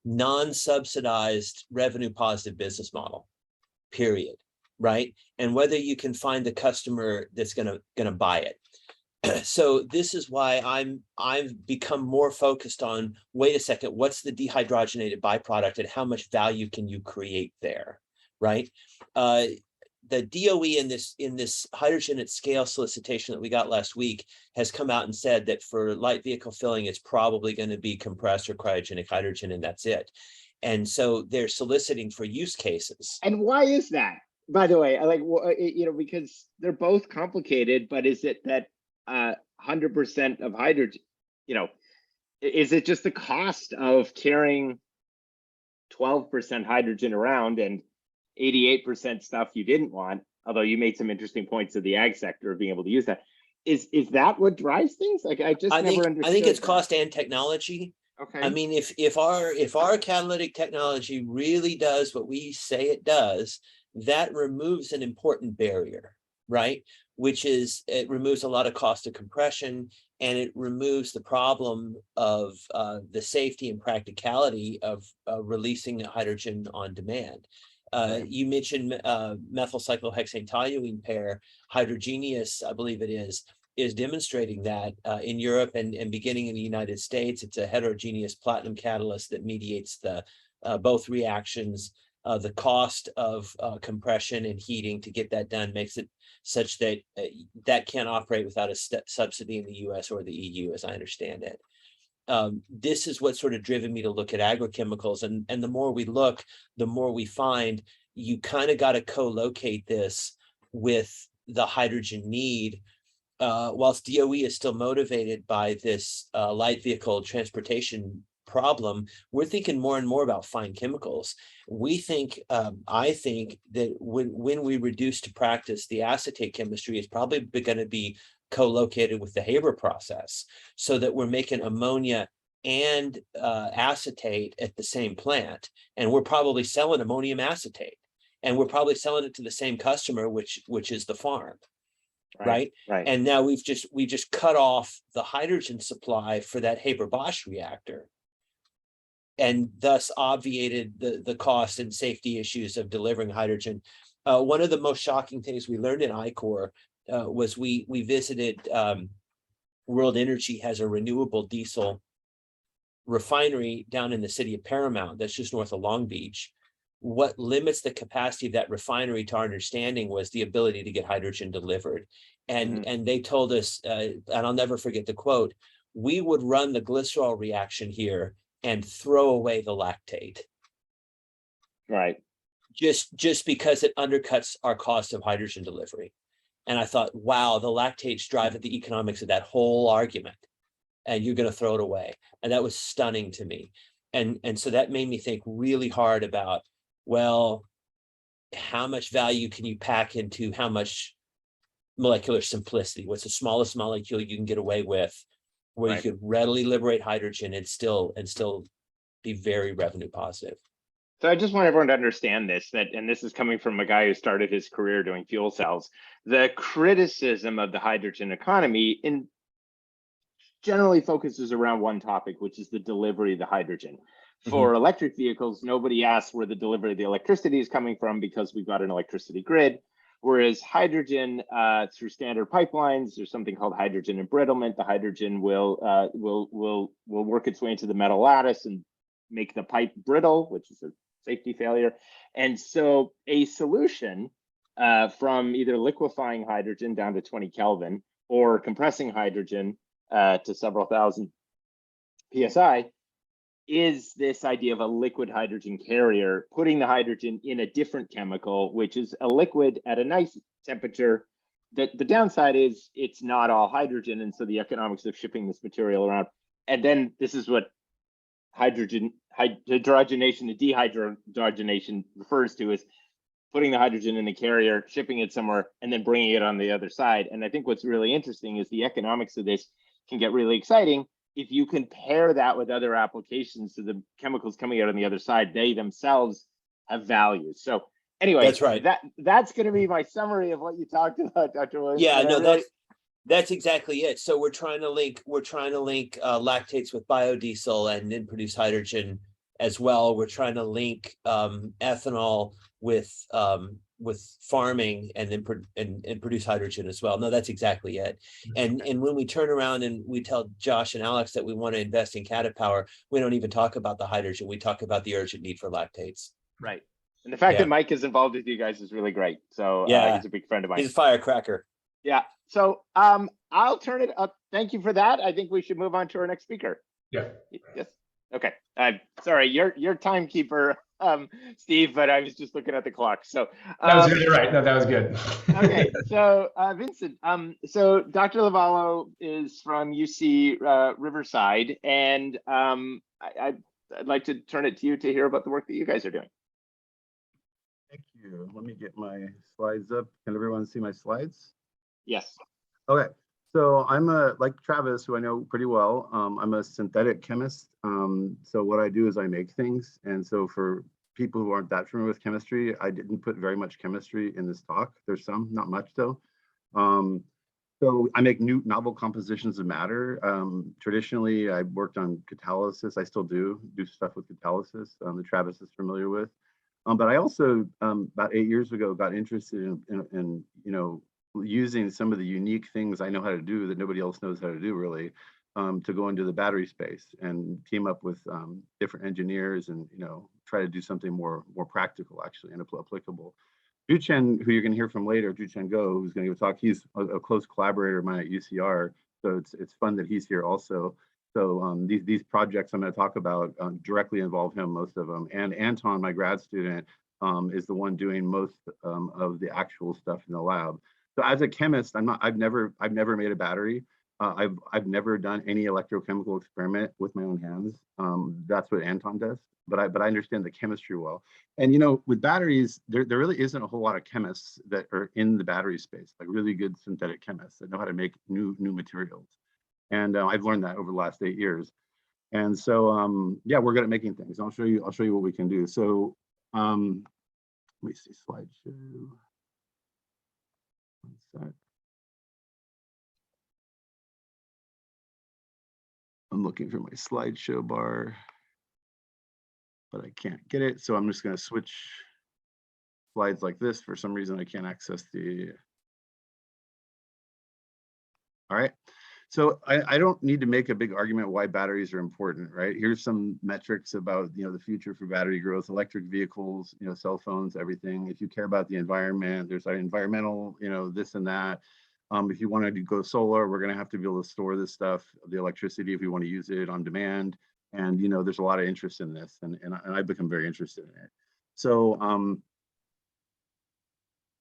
non-subsidized revenue positive business model, period, right? And whether you can find the customer that's going to buy it. So this is why I've become more focused on, wait a second, what's the dehydrogenated byproduct and how much value can you create there, right? The DOE in this hydrogen at scale solicitation that we got last week has come out and said that for light vehicle filling, it's probably going to be compressed or cryogenic hydrogen, and that's it. And so they're soliciting for use cases. And why is that? By the way, I like, because they're both complicated, but is it that 100% of hydrogen, is it just the cost of carrying 12% hydrogen around and 88% stuff you didn't want, although you made some interesting points of the ag sector of being able to use that. Is that what drives things? Like I never understood. I think it's cost and technology. Okay. I mean, if our catalytic technology really does what we say it does, that removes an important barrier, right? Which is, it removes a lot of cost of compression, and it removes the problem of the safety and practicality of releasing hydrogen on demand. You mentioned methyl cyclohexane toluene pair, hydrogenious, I believe it is demonstrating that in Europe and beginning in the United States. It's a heterogeneous platinum catalyst that mediates the both reactions. The cost of compression and heating to get that done makes it such that that can't operate without a subsidy in the US or the EU, as I understand it. This is what sort of driven me to look at agrochemicals, and the more we look, the more we find you kind of got to co-locate this with the hydrogen need. Whilst DOE is still motivated by this light vehicle transportation problem, we're thinking more and more about fine chemicals. We think, I think that when we reduce to practice, the acetate chemistry is probably going to be co-located with the Haber process, so that we're making ammonia and acetate at the same plant, and we're probably selling ammonium acetate, and we're probably selling it to the same customer, which is the farm. Right. And now we just cut off the hydrogen supply for that Haber-Bosch reactor, and thus obviated the cost and safety issues of delivering hydrogen. One of the most shocking things we learned in ICOR was we visited World Energy has a renewable diesel refinery down in the city of Paramount, that's just north of Long Beach. What limits the capacity of that refinery, to our understanding, was the ability to get hydrogen delivered. And they told us, and I'll never forget the quote, we would run the glycerol reaction here and throw away the lactate. Right. Just because it undercuts our cost of hydrogen delivery. And I thought, wow, the lactates drive at the economics of that whole argument, and you're going to throw it away. And that was stunning to me. And so that made me think really hard about, well, how much value can you pack into how much molecular simplicity? What's the smallest molecule you can get away with, where you could readily liberate hydrogen and still be very revenue positive? So I just want everyone to understand this, and this is coming from a guy who started his career doing fuel cells. The criticism of the hydrogen economy generally focuses around one topic, which is the delivery of the hydrogen. For electric vehicles, nobody asks where the delivery of the electricity is coming from because we've got an electricity grid. Whereas hydrogen, through standard pipelines, there's something called hydrogen embrittlement. The hydrogen will work its way into the metal lattice and make the pipe brittle, which is a safety failure. And so a solution from either liquefying hydrogen down to 20 Kelvin or compressing hydrogen to several thousand PSI is this idea of a liquid hydrogen carrier, putting the hydrogen in a different chemical, which is a liquid at a nice temperature. The downside is it's not all hydrogen, and so the economics of shipping this material around. And then this is what hydrogenation and dehydrogenation refers to, is putting the hydrogen in the carrier, shipping it somewhere, and then bringing it on the other side. And I think what's really interesting is the economics of this can get really exciting if you can pair that with other applications. So the chemicals coming out on the other side, they themselves have value. So anyway, That's right. That's going to be my summary of what you talked about, Dr. Williams. Yeah, no, that's exactly it. So we're trying to link lactates with biodiesel and then produce hydrogen as well. We're trying to link ethanol with farming and then produce hydrogen as well. No, that's exactly it. And when we turn around and we tell Josh and Alex that we want to invest in Catapower, we don't even talk about the hydrogen. We talk about the urgent need for lactates. Right. And the fact that Mike is involved with you guys is really great. So he's a big friend of mine. He's a firecracker. Yeah. So I'll turn it up. Thank you for that. I think we should move on to our next speaker. Yeah. Yes. Okay. Sorry, you're timekeeper, Steve, but I was just looking at the clock. So that was good. You're right. No, that was good. Okay. So Vincent, so Dr. Lavallo is from UC Riverside, and I'd like to turn it to you to hear about the work that you guys are doing. Thank you. Let me get my slides up. Can everyone see my slides? Yes. Okay. So I'm like Travis, who I know pretty well. I'm a synthetic chemist. So what I do is I make things. And so for people who aren't that familiar with chemistry, I didn't put very much chemistry in this talk. There's some, not much though. So I make new novel compositions of matter. Traditionally, I worked on catalysis. I still do stuff with catalysis that Travis is familiar with. But I also, about 8 years ago, got interested in using some of the unique things I know how to do that nobody else knows how to do really, to go into the battery space and team up with different engineers and try to do something more practical actually and applicable. Juchen, who you're going to hear from later, Juchen Go, who's going to give a talk, he's a close collaborator of mine at UCR, so it's fun that he's here also. So these projects I'm going to talk about directly involve him, most of them. And Anton, my grad student, is the one doing most of the actual stuff in the lab. So as a chemist, I've never made a battery. I've never done any electrochemical experiment with my own hands. That's what Anton does. But I understand the chemistry well. And with batteries, there really isn't a whole lot of chemists that are in the battery space, like really good synthetic chemists that know how to make new materials. And I've learned that over the last 8 years. And so yeah, we're good at making things. I'll show you what we can do. So let me see slideshow. One sec. I'm looking for my slideshow bar, but I can't get it. So I'm just going to switch slides like this. For some reason, I can't access the. All right. So I don't need to make a big argument why batteries are important, right? Here's some metrics about the future for battery growth, electric vehicles, cell phones, everything. If you care about the environment, there's environmental, this and that. If you want to go solar, we're going to have to be able to store this stuff, the electricity, if we want to use it on demand. And there's a lot of interest in this, and I've become very interested in it. So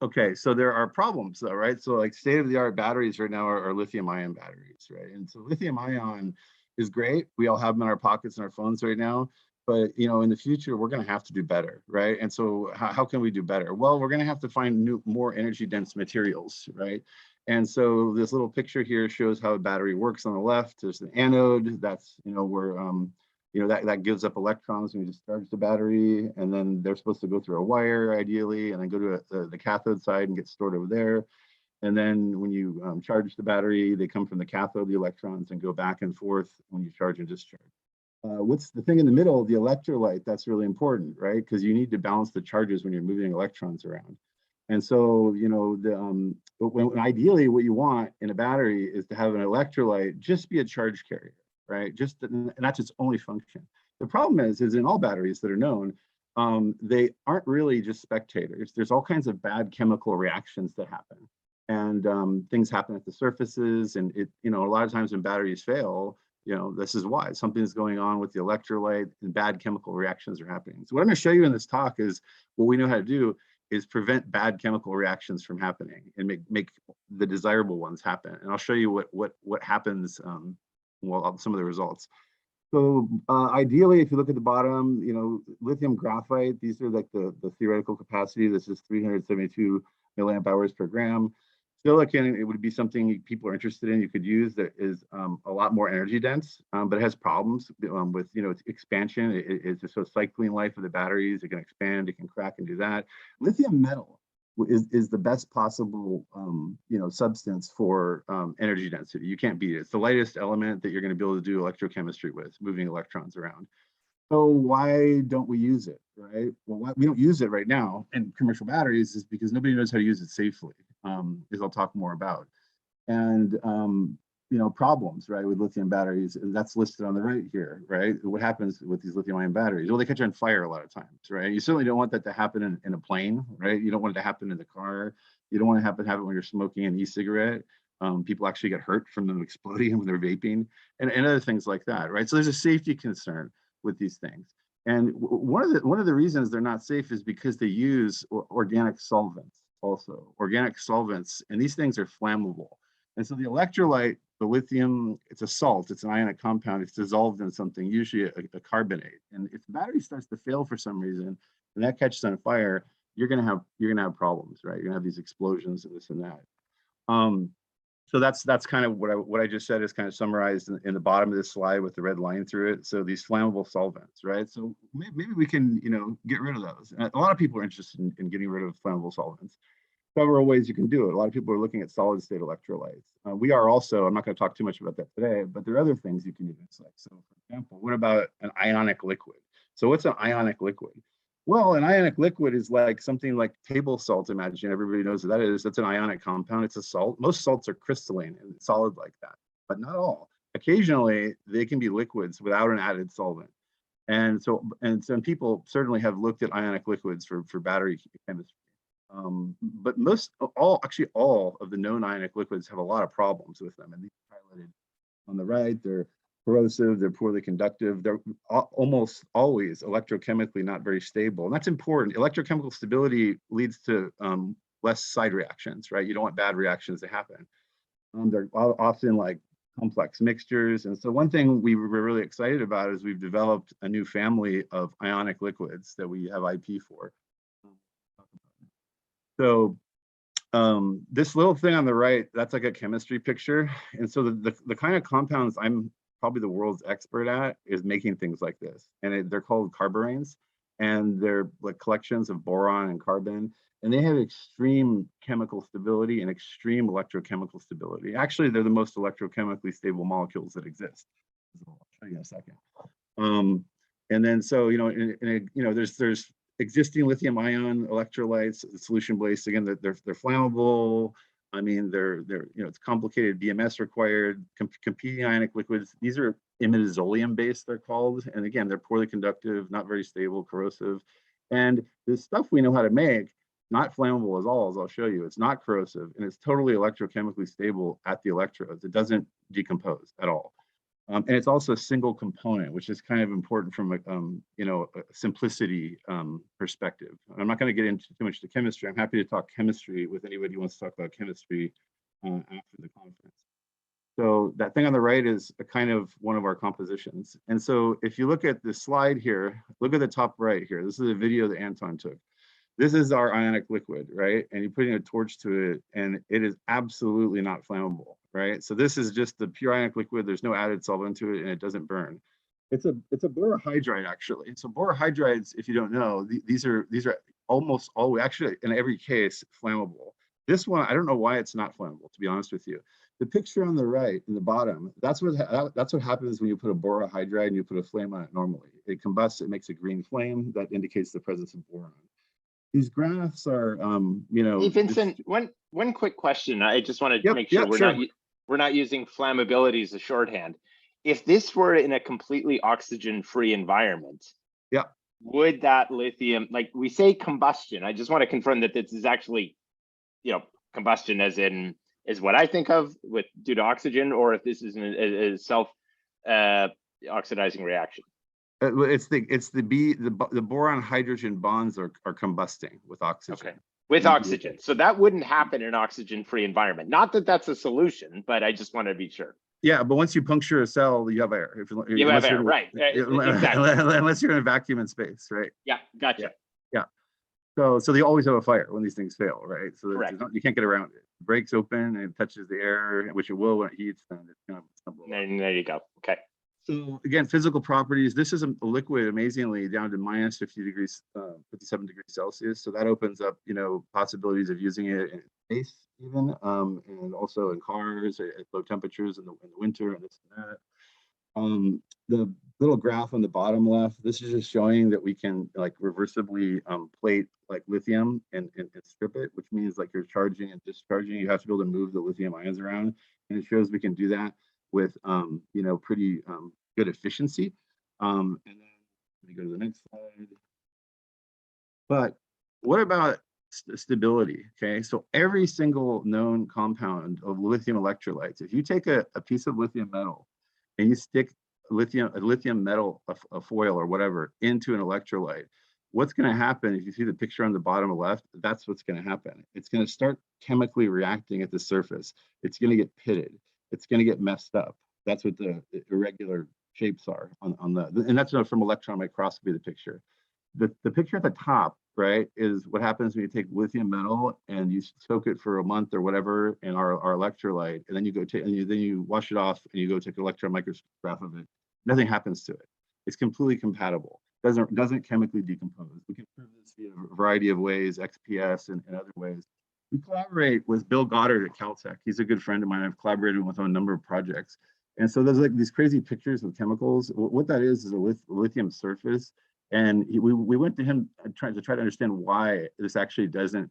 okay, so there are problems though, right? So like state-of-the-art batteries right now are lithium-ion batteries, right? And so lithium-ion is great. We all have them in our pockets and our phones right now. But in the future, we're going to have to do better, right? And so how can we do better? Well, we're going to have to find more energy-dense materials, right? And so this little picture here shows how a battery works. On the left, there's the anode. That's where that gives up electrons when you discharge the battery, and then they're supposed to go through a wire ideally, and then go to the cathode side and get stored over there. And then when you charge the battery, they come from the cathode, the electrons, and go back and forth when you charge and discharge. What's the thing in the middle, the electrolyte? That's really important, right? Because you need to balance the charges when you're moving electrons around. And so, you know, ideally what you want in a battery is to have an electrolyte just be a charge carrier, right? And that's its only function. The problem is in all batteries that are known, they aren't really just spectators. There's all kinds of bad chemical reactions that happen. And things happen at the surfaces. And you know, a lot of times when batteries fail, you know, this is why something's going on with the electrolyte and bad chemical reactions are happening. So what I'm going to show you in this talk is what we know how to do is prevent bad chemical reactions from happening and make the desirable ones happen. And I'll show you what happens, well, some of the results. So ideally, if you look at the bottom, you know, lithium graphite, these are like the theoretical capacity. This is 372 milliamp hours per gram. Silicon, it would be something people are interested in. You could use that is a lot more energy dense, but it has problems with, you know, its expansion. It's just a cycling life of the batteries. It can expand, it can crack and do that. Lithium metal is the best possible, you know, substance for energy density. You can't beat it. It's the lightest element that you're going to be able to do electrochemistry with, moving electrons around. So why don't we use it, right? Well, why we don't use it right now in commercial batteries is because nobody knows how to use it safely, as I'll talk more about. And, you know, problems, right, with lithium batteries, and that's listed on the right here, right? What happens with these lithium-ion batteries? Well, they catch on fire a lot of times, right? You certainly don't want that to happen in a plane, right? You don't want it to happen in the car. You don't want to have it when you're smoking an e-cigarette. People actually get hurt from them exploding when they're vaping and other things like that, right? So there's a safety concern with these things. And one of the reasons they're not safe is because they use organic solvents also, organic solvents, and these things are flammable. And so the electrolyte, the lithium, it's a salt, it's an ionic compound, it's dissolved in something, usually a carbonate. And if the battery starts to fail for some reason, and that catches on fire, you're gonna have problems, right? You're gonna have these explosions and this and that. So that's kind of what I just said is kind of summarized in the bottom of this slide with the red line through it. So these flammable solvents, right? So maybe we can, you know, get rid of those. A lot of people are interested in getting rid of flammable solvents. Several ways you can do it. A lot of people are looking at solid state electrolytes. We are also, I'm not going to talk too much about that today, but there are other things you can use. Like, so for example, what about an ionic liquid? So what's an ionic liquid? Well, an ionic liquid is like something like table salt. Imagine everybody knows what that is. That's an ionic compound. It's a salt. Most salts are crystalline and solid like that, but not all. Occasionally, they can be liquids without an added solvent. And some people certainly have looked at ionic liquids for battery chemistry. But actually all of the known ionic liquids have a lot of problems with them. And these are highlighted on the right. They're corrosive, they're poorly conductive, they're almost always electrochemically not very stable. And that's important. Electrochemical stability leads to less side reactions, right? You don't want bad reactions to happen. They're often like complex mixtures. And so one thing we were really excited about is we've developed a new family of ionic liquids that we have IP for. So this little thing on the right, that's like a chemistry picture. And so the kind of compounds I'm probably the world's expert at is making things like this. And they're called Carboranes. And they're like collections of boron and carbon. And they have extreme chemical stability and extreme electrochemical stability. Actually, they're the most electrochemically stable molecules that exist. I'll show you in a second. And then so, you know, there's existing lithium-ion electrolytes, solution-based. Again, they're flammable. I mean, they're you know, it's complicated BMS required. Competing ionic liquids. These are imidazolium-based. They're called, and again, they're poorly conductive, not very stable, corrosive. And the stuff we know how to make, not flammable at all, as I'll show you. It's not corrosive, and it's totally electrochemically stable at the electrodes. It doesn't decompose at all. And it's also a single component, which is kind of important from a, you know, a simplicity perspective. I'm not going to get into too much to chemistry. I'm happy to talk chemistry with anybody who wants to talk about chemistry after the conference. So that thing on the right is a kind of one of our compositions. And so if you look at the slide here, look at the top right here. This is a video that Anton took. This is our ionic liquid, right? And you're putting a torch to it, and it is absolutely not flammable, right? So this is just the pure ionic liquid. There's no added solvent to it, and it doesn't burn. It's a borohydride, actually. So borohydrides, if you don't know, these are almost always, actually in every case, flammable. This one, I don't know why it's not flammable, to be honest with you. The picture on the right in the bottom, that's what happens when you put a borohydride and you put a flame on it normally. It combusts, it makes a green flame that indicates the presence of boron. These graphs are, Hey, Vincent, one quick question. I just want to make sure we're not using flammability as a shorthand. If this were in a completely oxygen-free environment, would that lithium, like we say combustion, I just want to confirm that this is actually, combustion as in is what I think of with due to oxygen, or if this is a self oxidizing reaction. It's the boron hydrogen bonds are combusting with oxygen. Okay, with oxygen. So that wouldn't happen in an oxygen-free environment. Not that that's a solution, but I just want to be sure. Yeah, but once you puncture a cell, you have air. You have air, right? Exactly. Unless you're in a vacuum in space, right? Yeah, gotcha. Yeah. So they always have a fire when these things fail, right? So you can't get around it. It breaks open and it touches the air, which it will when it heats. Then it's going to blow up. And there you go. Okay. So again, physical properties. This is a liquid, amazingly, down to minus 50 degrees, 57 degrees Celsius. So that opens up, possibilities of using it in space, even, and also in cars at low temperatures in the winter and this and that. The little graph on the bottom left, this is just showing that we can reversibly plate lithium and strip it, which means you're charging and discharging. You have to be able to move the lithium ions around, and it shows we can do that with pretty good efficiency. And then let me go to the next slide. But what about stability? Okay, so every single known compound of lithium electrolytes, if you take a piece of lithium metal and you stick a lithium metal, a foil or whatever, into an electrolyte, what's going to happen, if you see the picture on the bottom left, that's what's going to happen. It's going to start chemically reacting at the surface. It's going to get pitted. It's going to get messed up. That's what the irregular shapes are on and that's from electron microscopy, the picture. The picture at the top, right, is what happens when you take lithium metal and you soak it for a month or whatever in our electrolyte, and then you go take and then you wash it off and you go take an electron micrograph of it. Nothing happens to it. It's completely compatible. Doesn't chemically decompose. We can prove this via a variety of ways, XPS and other ways. We collaborate with Bill Goddard at Caltech. He's a good friend of mine. I've collaborated with on a number of projects. And so there's these crazy pictures of chemicals. What that is a lithium surface. And we went to him trying to understand why this actually doesn't,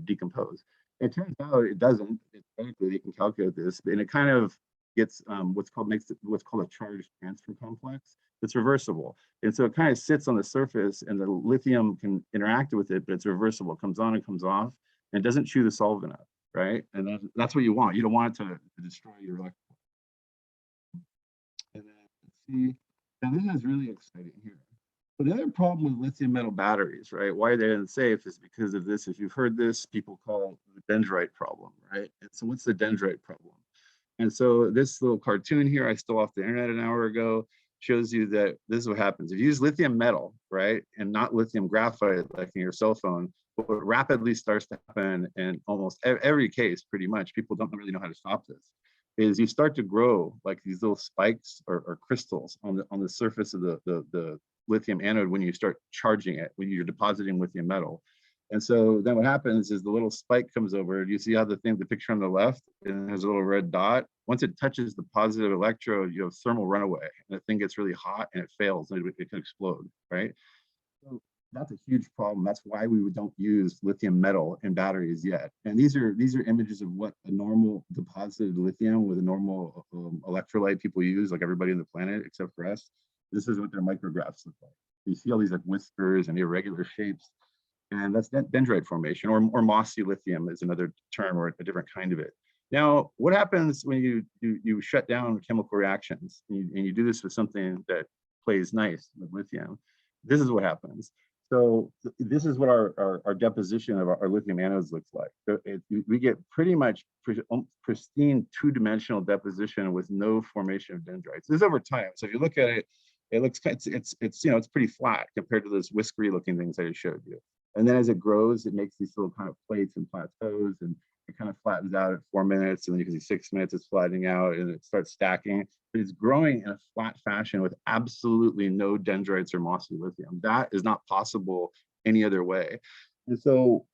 decompose. It turns out it doesn't. Technically, they can calculate this, and it kind of gets what's called a charge transfer complex. It's reversible, and so it kind of sits on the surface, and the lithium can interact with it, but it's reversible. It comes on and comes off, and it doesn't chew the solvent up, right? And that's what you want. You don't want it to destroy your electrolyte. And then let's see. Now this is really exciting here. So the other problem with lithium metal batteries, right? Why they're unsafe is because of this. If you've heard this, people call it the dendrite problem, right? And so what's the dendrite problem? And so this little cartoon here, I stole off the internet an hour ago, shows you that this is what happens. If you use lithium metal, right, and not lithium graphite like in your cell phone, what rapidly starts to happen in almost every case, pretty much, people don't really know how to stop this, is you start to grow like these little spikes or crystals on the surface of the lithium anode when you start charging it, when you're depositing lithium metal. And so then what happens is the little spike comes over. You see how the picture on the left, and there's a little red dot. Once it touches the positive electrode, you have thermal runaway, and the thing gets really hot and it fails, and it can explode, right? So that's a huge problem. That's why we don't use lithium metal in batteries yet. And these are images of what a normal deposited lithium with a normal electrolyte people use, like everybody on the planet except for us. This is what their micrographs look like. You see all these like whiskers and irregular shapes, and that's dendrite formation, or mossy lithium is another term, or a different kind of it. Now, what happens when you shut down chemical reactions and you do this with something that plays nice with lithium? This is what happens. So this is what our deposition of our lithium anodes looks like. We get pretty much pristine two-dimensional deposition with no formation of dendrites. This is over time. So if you look at it, it looks it's pretty flat compared to those whiskery looking things I just showed you. And then as it grows, it makes these little kind of plates and plateaus, and it kind of flattens out at 4 minutes, and then you can see 6 minutes it's flattening out, and it starts stacking. But it's growing in a flat fashion with absolutely no dendrites or mossy lithium. That is not possible any other way. And so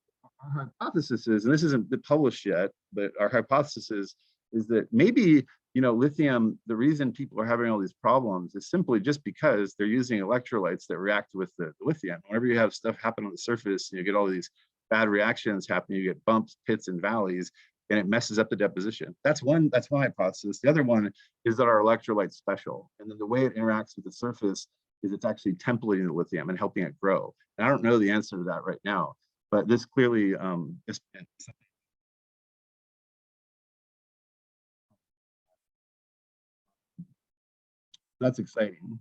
our hypothesis is, and this isn't published yet, but our hypothesis is is that maybe, lithium, the reason people are having all these problems is simply just because they're using electrolytes that react with the lithium. Whenever you have stuff happen on the surface, you get all these bad reactions happening, you get bumps, pits, and valleys, and it messes up the deposition. That's one hypothesis. The other one is that our electrolyte's special, and then the way it interacts with the surface is it's actually templating the lithium and helping it grow. And I don't know the answer to that right now, but this clearly is that's exciting.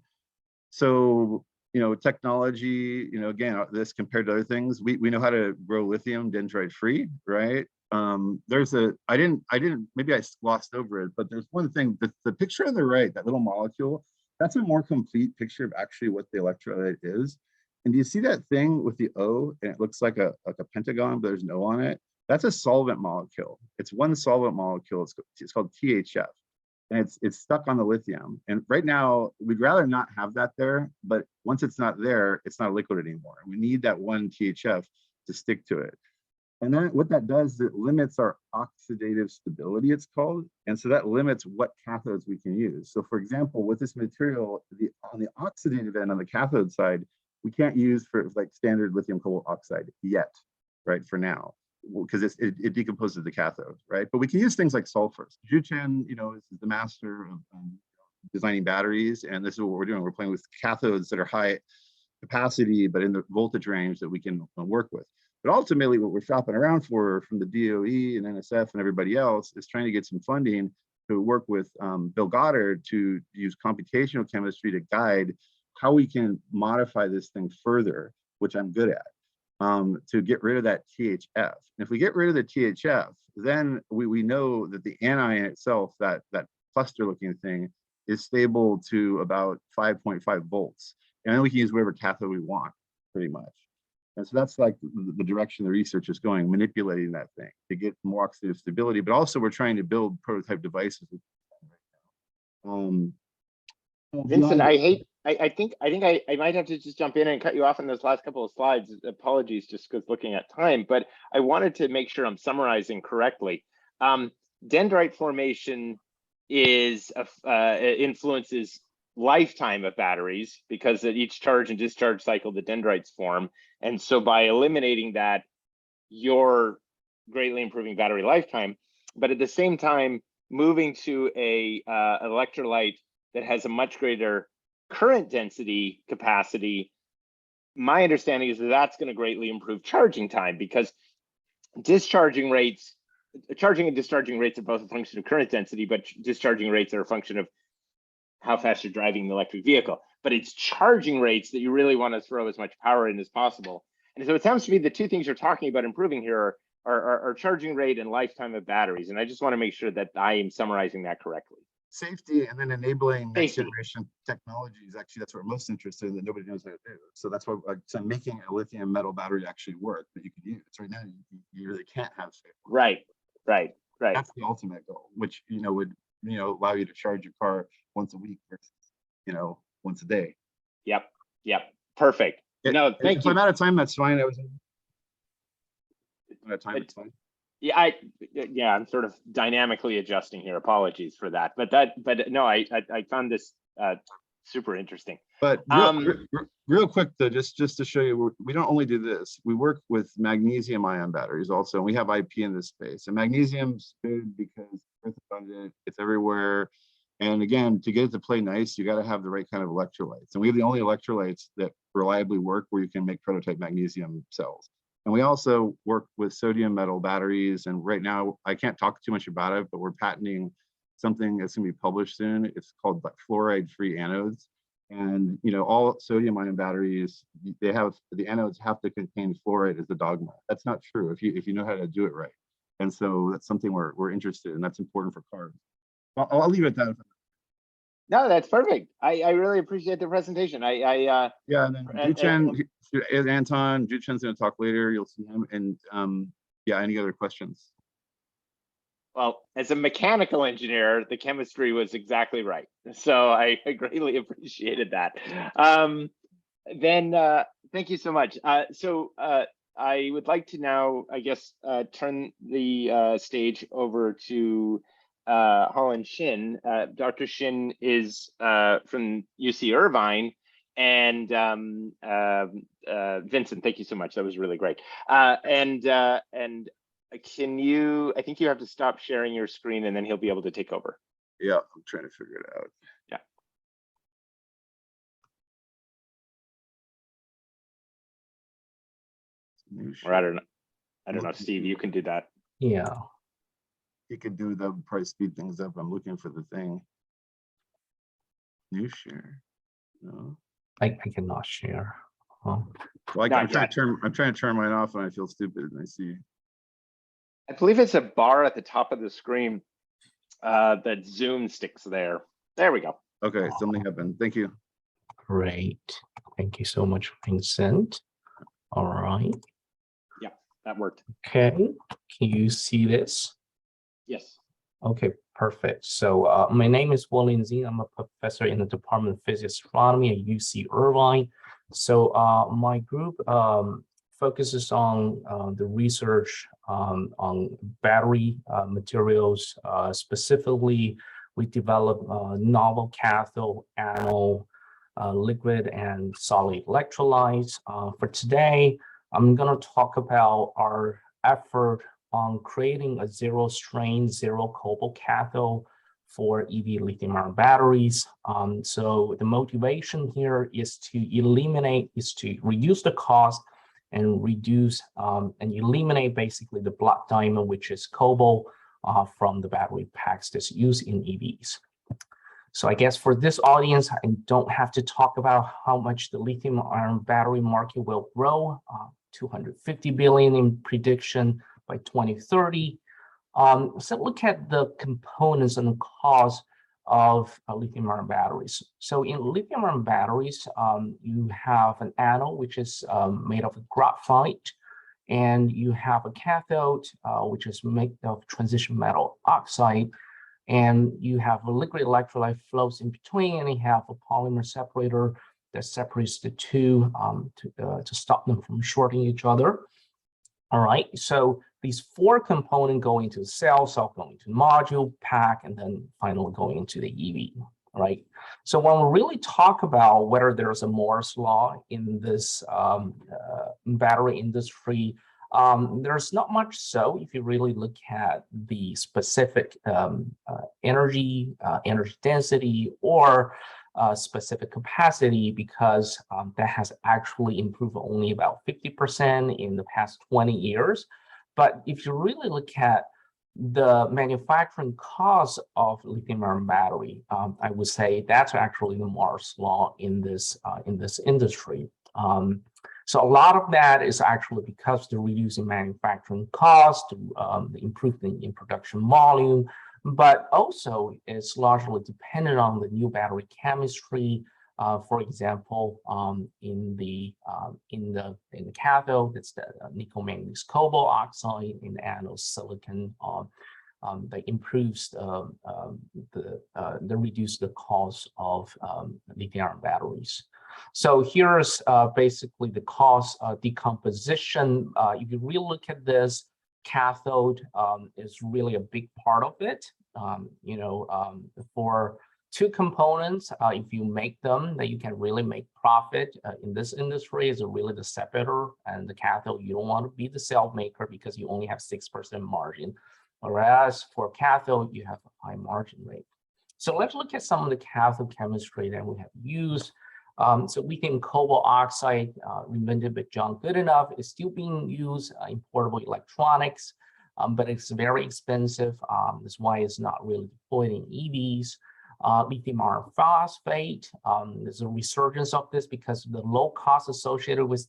So, technology, again, this compared to other things, we know how to grow lithium dendrite free, right? Maybe I glossed over it, but there's one thing, the picture on the right, that little molecule, that's a more complete picture of actually what the electrolyte is. And do you see that thing with the O, and it looks like a pentagon, but there's an O on it? That's a solvent molecule. It's one solvent molecule. It's called THF. And it's stuck on the lithium. And right now, we'd rather not have that there, but once it's not there, it's not a liquid anymore. We need that one THF to stick to it. And then what that does is it limits our oxidative stability, it's called. And so that limits what cathodes we can use. So for example, with this material, on the oxidative end, on the cathode side, we can't use for like standard lithium cobalt oxide yet, right, for now, because it decomposes the cathode, right? But we can use things like sulfurs. Juchen, is the master of designing batteries, and this is what we're doing. We're playing with cathodes that are high capacity, but in the voltage range that we can work with. But ultimately, what we're shopping around for from the DOE and NSF and everybody else is trying to get some funding to work with Bill Goddard to use computational chemistry to guide how we can modify this thing further, which I'm good at. To get rid of that THF. And if we get rid of the THF, then we know that the anion itself, that cluster looking thing, is stable to about 5.5 volts. And then we can use whatever cathode we want, pretty much. And so that's like the direction the research is going, manipulating that thing to get more oxidative stability, but also we're trying to build prototype devices. Vincent, I think I might have to just jump in and cut you off on those last couple of slides. Apologies, just because looking at time, but I wanted to make sure I'm summarizing correctly. Dendrite formation influences lifetime of batteries because at each charge and discharge cycle, the dendrites form. And so by eliminating that, you're greatly improving battery lifetime. But at the same time, moving to a electrolyte that has a much greater current density capacity, my understanding is that that's going to greatly improve charging time, because charging and discharging rates are both a function of current density, but discharging rates are a function of how fast you're driving the electric vehicle. But it's charging rates that you really want to throw as much power in as possible. And so it sounds to me the two things you're talking about improving here are charging rate and lifetime of batteries. And I just want to make sure that I am summarizing that correctly. Safety and then enabling next generation technologies. Actually, that's what we're most interested in, that nobody knows how to do. So that's why I'm making a lithium metal battery actually work that you can use. Right now, you really can't have safe. Right. That's the ultimate goal, which would allow you to charge your car once a week versus once a day. Yep. Perfect. Thank you. If I'm out of time, that's fine. Out of time, it's fine. Yeah, I'm sort of dynamically adjusting here. Apologies for that. But no, I found this super interesting. But real quick though, just to show you, we don't only do this. We work with magnesium ion batteries also. And we have IP in this space. And magnesium's good because it's abundant, it's everywhere. And again, to get it to play nice, you got to have the right kind of electrolytes. And we have the only electrolytes that reliably work where you can make prototype magnesium cells. And we also work with sodium metal batteries. And right now, I can't talk too much about it, but we're patenting something that's going to be published soon. It's called fluoride-free anodes. And all sodium ion batteries, the anodes have to contain fluoride as the dogma. That's not true if you know how to do it right. And so that's something we're interested in. That's important for cars. I'll leave it at that. No, that's perfect. I really appreciate the presentation. Yeah, and then Anton Juchen's going to talk later. You'll see him. And yeah, any other questions? Well, as a mechanical engineer, the chemistry was exactly right. So I greatly appreciated that. Thank you so much. I would like to now, I guess, turn the stage over to Holland Shin. Dr. Shin is from UC Irvine, and Vincent, thank you so much. That was really great. And can you? I think you have to stop sharing your screen, and then he'll be able to take over. Yeah, I'm trying to figure it out. Yeah. Or I don't know, Steve, you can do that. Yeah. You could do that, would probably speed things up. I'm looking for the thing. New share. No. I cannot share. Well, I'm trying to turn mine off and I feel stupid and I see. I believe it's a bar at the top of the screen that Zoom sticks there. There we go. Okay, something happened. Thank you. Great. Thank you so much, Vincent. All right. Yeah, that worked. Okay. Can you see this? Yes. Okay, perfect. So my name is William Zin. I'm a professor in the Department of Physics Astronomy at UC Irvine. So my group focuses on the research on battery materials. Specifically, we develop novel cathode, anode, liquid, and solid electrolytes. For today, I'm going to talk about our effort on creating a zero strain, zero cobalt cathode for EV lithium-ion batteries. So the motivation here is to reduce the cost and reduce and eliminate basically the black diamond, which is cobalt, from the battery packs that's used in EVs. So I guess for this audience, I don't have to talk about how much the lithium-ion battery market will grow, 250 billion in prediction by 2030. So look at the components and the cost of lithium-ion batteries. So in lithium-ion batteries, you have an anode, which is made of graphite, and you have a cathode, which is made of transition metal oxide, and you have a liquid electrolyte flows in between, and you have a polymer separator that separates the two to stop them from shorting each other. All right, so these four components go into the cell going into module, pack, and then finally going into the EV, right? So when we really talk about whether there's a Moore's law in this battery industry, there's not much so if you really look at the specific energy density, or specific capacity, because that has actually improved only about 50% in the past 20 years. But if you really look at the manufacturing cost of lithium-ion battery, I would say that's actually the Moore's law in this industry. So a lot of that is actually because they're reducing manufacturing cost, the improvement in production volume, but also it's largely dependent on the new battery chemistry. For example, in the cathode, it's the nickel manganese cobalt oxide. In the anode, silicon. That improves reduce the cost of lithium-ion batteries. So here's basically the cost decomposition. If you really look at this, cathode is really a big part of it. For two components, if you make them, that you can really make profit in this industry is really the separator and the cathode. You don't want to be the cell maker because you only have 6% margin. Whereas for cathode, you have a high margin rate. So let's look at some of the cathode chemistry that we have used. So lithium cobalt oxide, invented by John Goodenough, is still being used in portable electronics, but it's very expensive. That's why it's not really deployed in EVs. Lithium iron phosphate, there's a resurgence of this because of the low cost associated with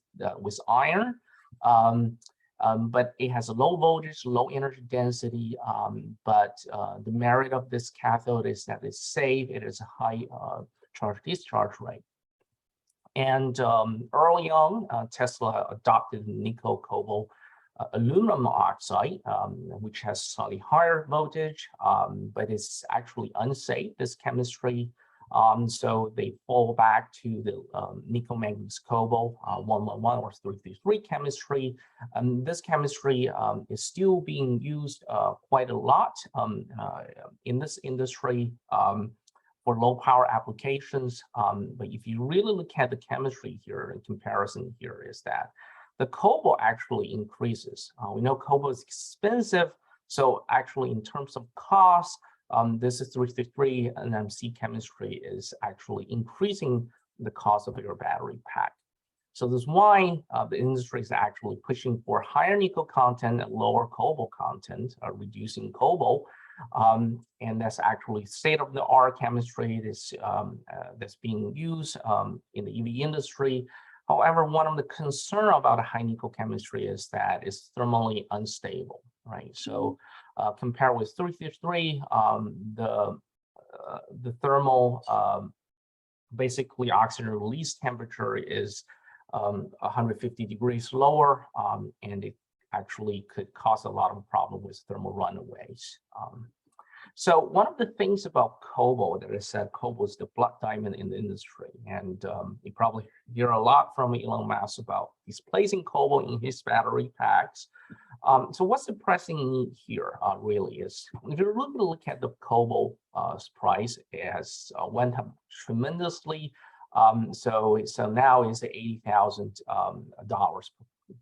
iron. But it has a low voltage, low energy density. But the merit of this cathode is that it's safe. It is a high charge discharge rate. And early on, Tesla adopted nickel cobalt aluminum oxide, which has slightly higher voltage, but it's actually unsafe, this chemistry. So they fall back to the nickel manganese cobalt 111 or 333 chemistry. This chemistry is still being used quite a lot in this industry for low power applications. But if you really look at the chemistry here, in comparison here is that the cobalt actually increases. We know cobalt is expensive, so actually in terms of cost, this is 333 NMC chemistry is actually increasing the cost of your battery pack. So this is why the industry is actually pushing for higher nickel content and lower cobalt content, reducing cobalt. And that's actually state-of-the-art chemistry that's being used in the EV industry. However, one of the concern about a high nickel chemistry is that it's thermally unstable, right? So compared with 333, the thermal, basically oxygen release temperature is 150 degrees lower, and it actually could cause a lot of problem with thermal runaways. So one of the things about cobalt that I said, cobalt is the blood diamond in the industry. And you probably hear a lot from Elon Musk about displacing cobalt in his battery packs. So what's the pressing need here really is, if you look at the cobalt price, it has went up tremendously. So now it's $80,000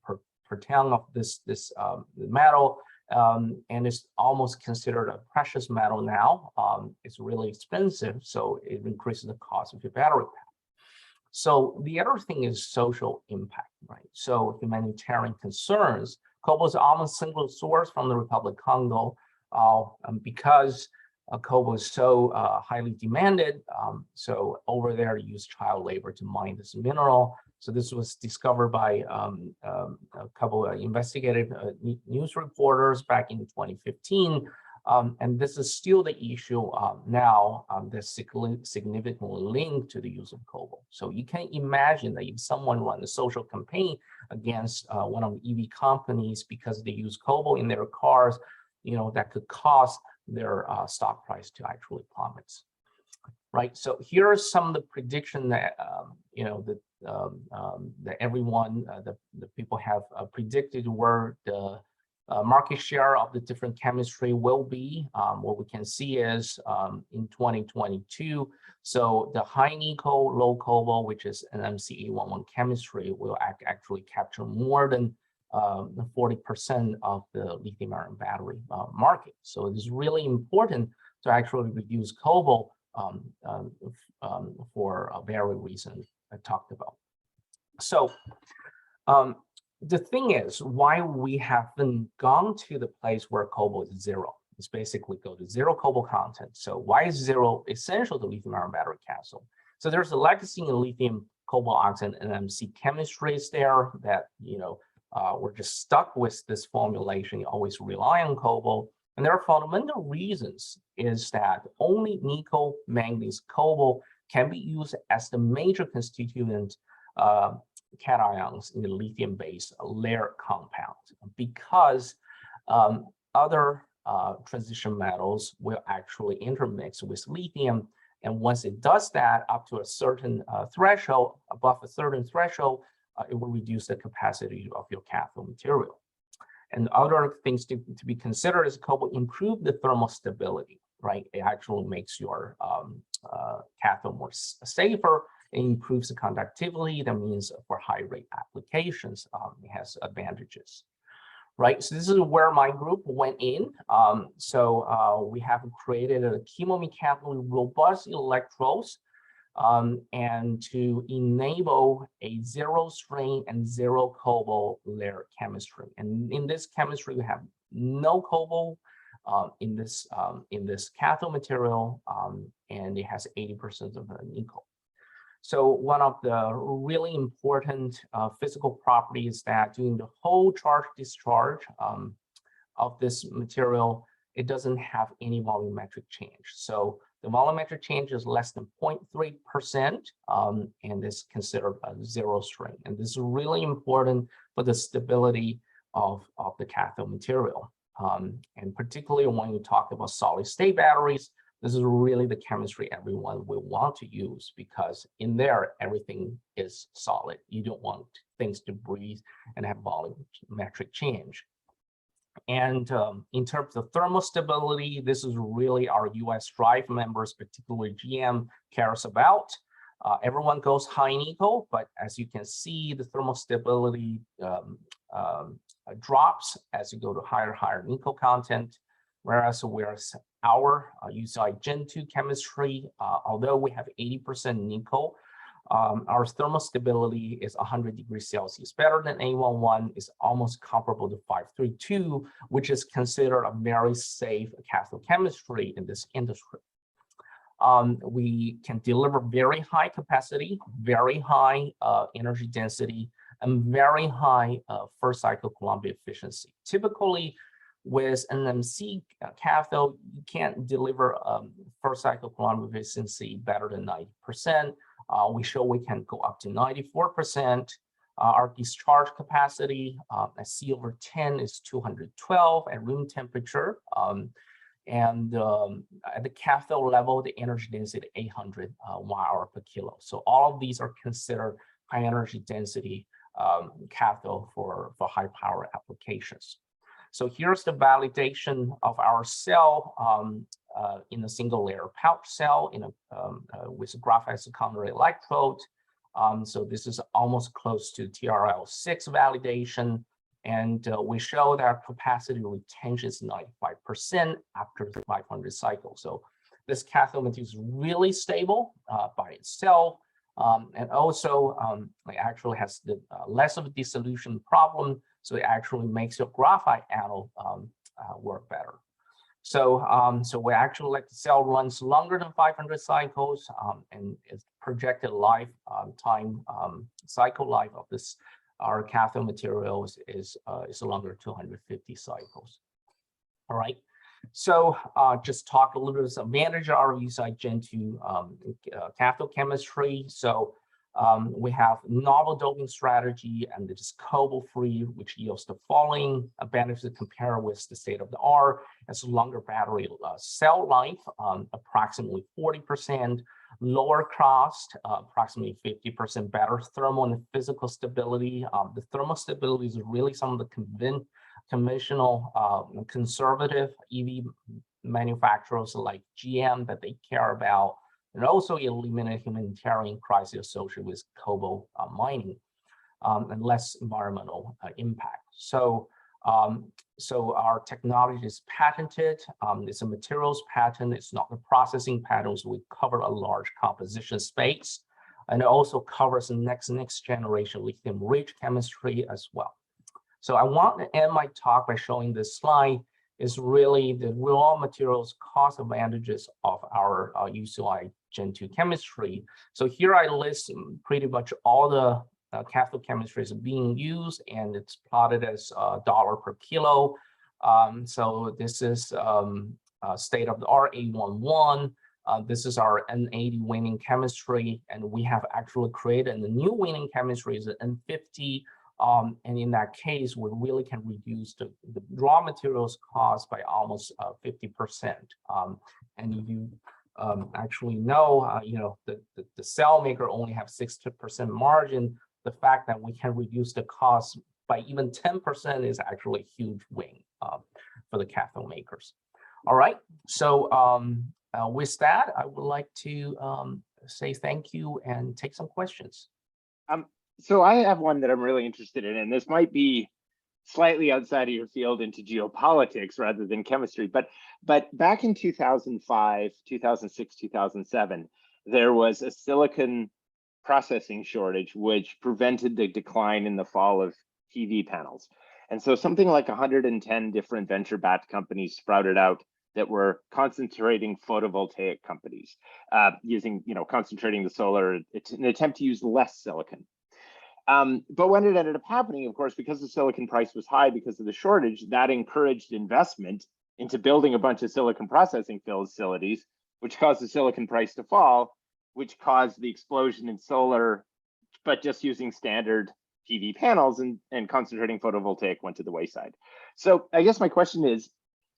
per ton of this metal. And it's almost considered a precious metal now. It's really expensive, so it increases the cost of your battery pack. So the other thing is social impact, right? So humanitarian concerns. Cobalt is almost single source from the Republic of Congo because cobalt is so highly demanded. So over there, use child labor to mine this mineral. So this was discovered by a couple of investigative news reporters back in 2015. And this is still the issue now that's significantly linked to the use of cobalt. So you can imagine that if someone runs a social campaign against one of the EV companies because they use cobalt in their cars, that could cause their stock price to actually plummet. Right. So here are some of the prediction that that everyone, the people have predicted where the market share of the different chemistry will be. What we can see is in 2022, so the high nickel, low cobalt, which is NMC811 chemistry, will actually capture more than 40% of the lithium-ion battery market. So it is really important to actually reduce cobalt for a very reason I talked about. So the thing is, why we haven't gone to the place where cobalt is zero? It's basically go to zero cobalt content. So why is zero essential to lithium-ion battery cathode? So there's a legacy in lithium, cobalt oxide, and NMC chemistries there that we're just stuck with this formulation. You always rely on cobalt. And there are fundamental reasons is that only nickel, manganese, cobalt can be used as the major constituent cations in the lithium-based layer compound, because other transition metals will actually intermix with lithium. And once it does that up to a certain threshold, above a certain threshold, it will reduce the capacity of your cathode material. And other things to be considered is cobalt improve the thermal stability, right? It actually makes your cathode more safer. It improves the conductivity. That means for high rate applications, it has advantages, right? So this is where my group went in. We have created a chemomechanically robust electrodes and to enable a zero strain and zero cobalt layer chemistry. And in this chemistry, we have no cobalt in this cathode material, and it has 80% of the nickel. So one of the really important physical properties that during the whole charge discharge of this material, it doesn't have any volumetric change. So the volumetric change is less than 0.3%, and is considered a zero strain. And this is really important for the stability of the cathode material. And particularly when you talk about solid state batteries, This is really the chemistry everyone will want to use, because in there, everything is solid. You don't want things to breathe and have volumetric change. And in terms of thermal stability, this is really our US drive members, particularly GM, cares about. Everyone goes high nickel, but as you can see, the thermal stability drops as you go to higher nickel content. Whereas our UCI Gen 2 chemistry, although we have 80% nickel, our thermal stability is 100 degrees Celsius better than A11, is almost comparable to 532, which is considered a very safe cathode chemistry in this industry. We can deliver very high capacity, very high energy density, and very high first cycle Coulomb efficiency. Typically, with an NMC cathode, you can't deliver first cycle Coulomb efficiency better than 90%. We show we can go up to 94%. Our discharge capacity at C/10 is 212 at room temperature. And at the cathode level, the energy density 800 watt-hour per kilo. So all of these are considered high energy density cathode for high power applications. So here's the validation of our cell in a single layer pouch cell with a graphite secondary electrode. So this is almost close to TRL6 validation. And we show that capacity retention is 95% after 500 cycles. So this cathode material is really stable by itself. And also it actually has the less of a dissolution problem. So it actually makes your graphite anode work better. So so we actually like the cell runs longer than 500 cycles, and its projected cycle life of this our cathode materials is longer 250 cycles. All right. So just talk a little bit of advantage of our UCI Gen 2 cathode chemistry. So we have novel doping strategy, and it is cobalt-free, which yields the following benefits compared with the state of the art. It's longer battery cell life, approximately 40%, lower cost, approximately 50% better thermal and physical stability. The thermal stability is really some of the conventional conservative EV manufacturers like GM that they care about, and also eliminate humanitarian crisis associated with cobalt mining and less environmental impact. So, so our technology is patented. It's a materials patent. It's not a processing patent. So we cover a large composition space, and it also covers the next generation lithium-rich chemistry as well. So I want to end my talk by showing this slide. Is really the raw materials cost advantages of our UCI Gen 2 chemistry. So here I list pretty much all the cathode chemistries being used, and it's plotted as dollar per kilo. So this is state of the art A11. This is our N80 winning chemistry, and we have actually created the new winning chemistry is N50. And in that case, we really can reduce the raw materials cost by almost 50%. And if you actually know, the cell maker only have 60% margin, the fact that we can reduce the cost by even 10% is actually a huge win for the cathode makers. All right, so with that, I would like to say thank you and take some questions. So I have one that I'm really interested in, and this might be slightly outside of your field into geopolitics rather than chemistry, but back in 2005, 2006, 2007, there was a silicon processing shortage, which prevented the decline in the fall of PV panels. And so something like 110 different venture-backed companies sprouted out that were concentrating photovoltaic companies, concentrating the solar in an attempt to use less silicon. But when it ended up happening, of course, because the silicon price was high because of the shortage, that encouraged investment into building a bunch of silicon processing facilities, which caused the silicon price to fall, which caused the explosion in solar, but just using standard PV panels and concentrating photovoltaic went to the wayside. So I guess my question is,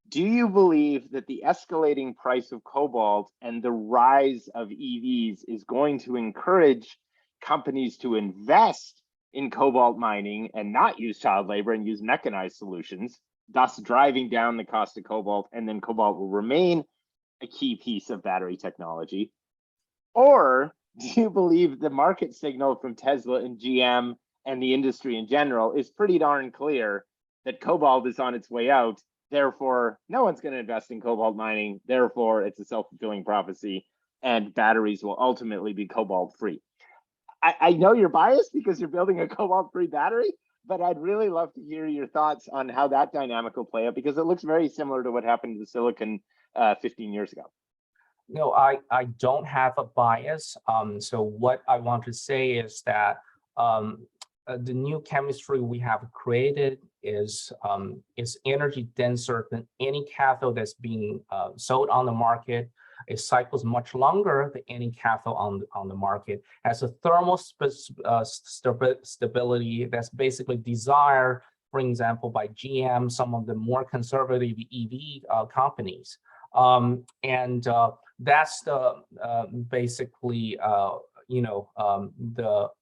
do you believe that the escalating price of cobalt and the rise of EVs is going to encourage companies to invest in cobalt mining and not use child labor and use mechanized solutions, thus driving down the cost of cobalt, and then cobalt will remain a key piece of battery technology? Or do you believe the market signal from Tesla and GM and the industry in general is pretty darn clear that cobalt is on its way out, therefore no one's going to invest in cobalt mining, therefore it's a self-fulfilling prophecy, and batteries will ultimately be cobalt free? I know you're biased because you're building a cobalt free battery, but I'd really love to hear your thoughts on how that dynamic will play out, because it looks very similar to what happened to silicon 15 years ago. No, I don't have a bias. So what I want to say is that the new chemistry we have created is energy denser than any cathode that's being sold on the market. It cycles much longer than any cathode on the market. Has a thermal stability that's basically desired, for example, by GM, some of the more conservative EV companies. That's the basically the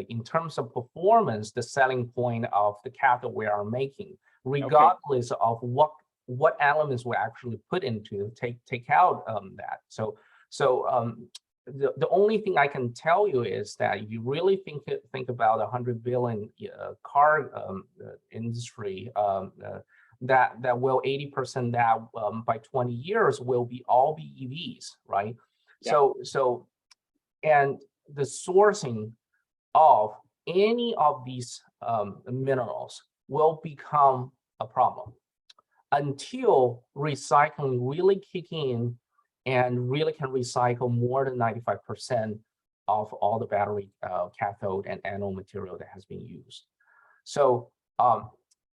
in terms of performance, the selling point of the cathode we are making, regardless of what elements we actually put into take out that. So the only thing I can tell you is that if you really think about 100 billion car industry, that will 80% that by 20 years will all be EVs, right? Yeah. So and the sourcing of any of these minerals will become a problem until recycling really kick in and really can recycle more than 95% of all the battery cathode and anode material that has been used. So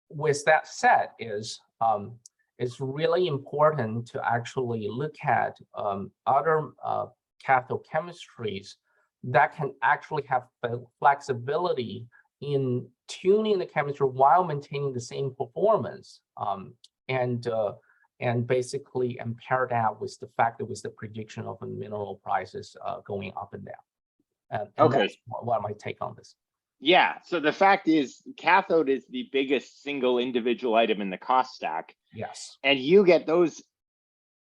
with that said, it's really important to actually look at other cathode chemistries that can actually have flexibility in tuning the chemistry while maintaining the same performance, and basically pair that with the fact that with the prediction of the mineral prices going up and down. And that's what my take on this. Yeah, so the fact is cathode is the biggest single individual item in the cost stack. Yes. And you get those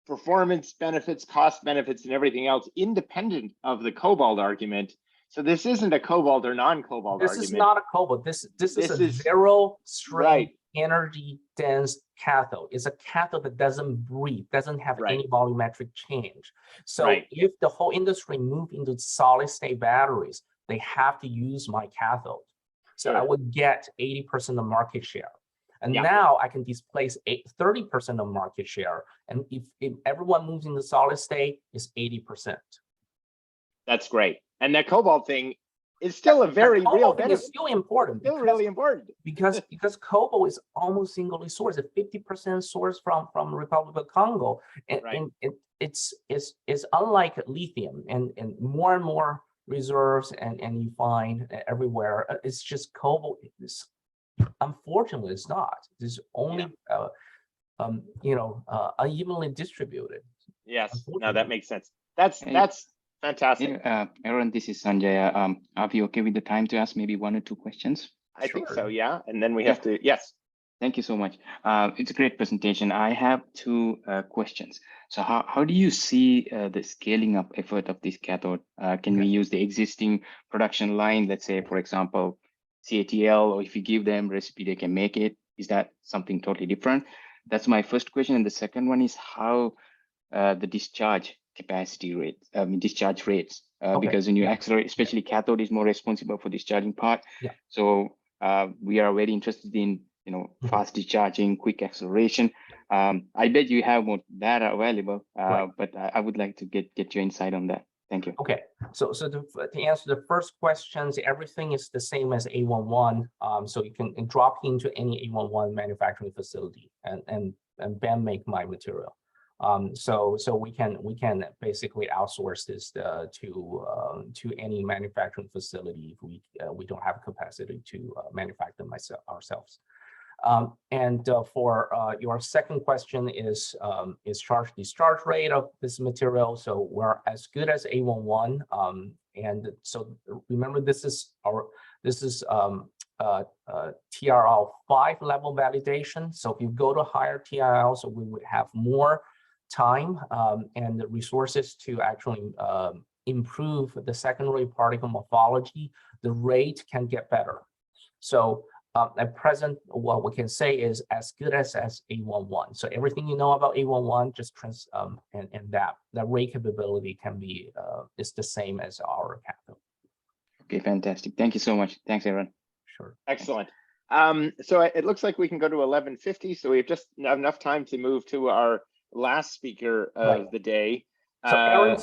performance benefits, cost benefits, and everything else independent of the cobalt argument. So this isn't a cobalt or non-cobalt argument. This is not a cobalt. This is a zero strength, energy dense cathode. It's a cathode that doesn't breathe, doesn't have any volumetric change. So if the whole industry move into solid state batteries, they have to use my cathode. So I would get 80% of market share. And now I can displace 30% of market share. And if everyone moves into solid state, it's 80%. That's great. And that cobalt thing is still a very real benefit. It's still important. Still really important. Because cobalt is almost singly sourced, at 50% sourced from Republic of Congo. And it's unlike lithium and more reserves and you find everywhere. It's just cobalt. Unfortunately, it's not. It's only unevenly distributed. Yes, no, that makes sense. That's fantastic. Aaron, this is Sanjay. Are we okay with the time to ask maybe 1 or 2 questions? I think so, yeah. And then we have to, yes. Thank you so much. It's a great presentation. I have 2 questions. So how do you see the scaling up effort of this cathode? Can we use the existing production line, let's say, for example, CATL, or if you give them recipe, they can make it? Is that something totally different? That's my first question. And the second one is how the discharge capacity rates, discharge rates, because when you accelerate, especially cathode is more responsible for discharging part. So we are very interested in fast discharging, quick acceleration. I bet you have more data available, but I would like to get your insight on that. Thank you. Okay, so to answer the first questions, everything is the same as A11. So you can drop into any A11 manufacturing facility and BEM make my material. So we can basically outsource this to any manufacturing facility if we don't have capacity to manufacture them ourselves. For your second question is charge discharge rate of this material. So we're as good as A11. And so remember, this is TRL 5 level validation. So if you go to higher TRL, so we would have more time and the resources to actually improve the secondary particle morphology. The rate can get better. So at present, what we can say is as good as A11. So everything you know about A11, just and that rate capability can be is the same as our cathode. Okay, fantastic. Thank you so much. Thanks, everyone. Sure. Excellent. So it looks like we can go to 11:50. So we have just enough time to move to our last speaker of the day. So Aaron,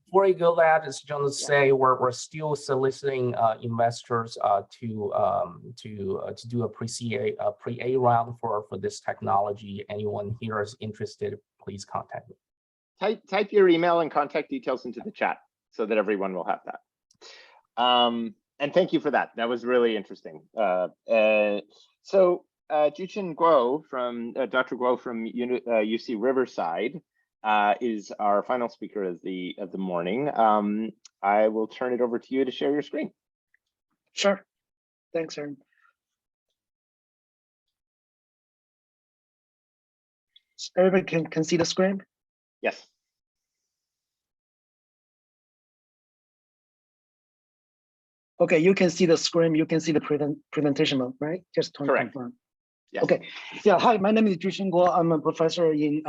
before you go that, as John would say, we're still soliciting investors to do a pre-A round for this technology. Anyone here is interested, please contact me. Type your email and contact details into the chat so that everyone will have that. And thank you for that. That was really interesting. So Juchen Guo from Dr. Guo from UC Riverside is our final speaker of the morning. I will turn it over to you to share your screen. Sure. Thanks, Aaron. Everybody can see the screen? Yes. Okay, you can see the screen, you can see the presentation mode, right? Just to confirm. Yes. Okay. Yeah, hi, my name is Juchen Guo. I'm a professor in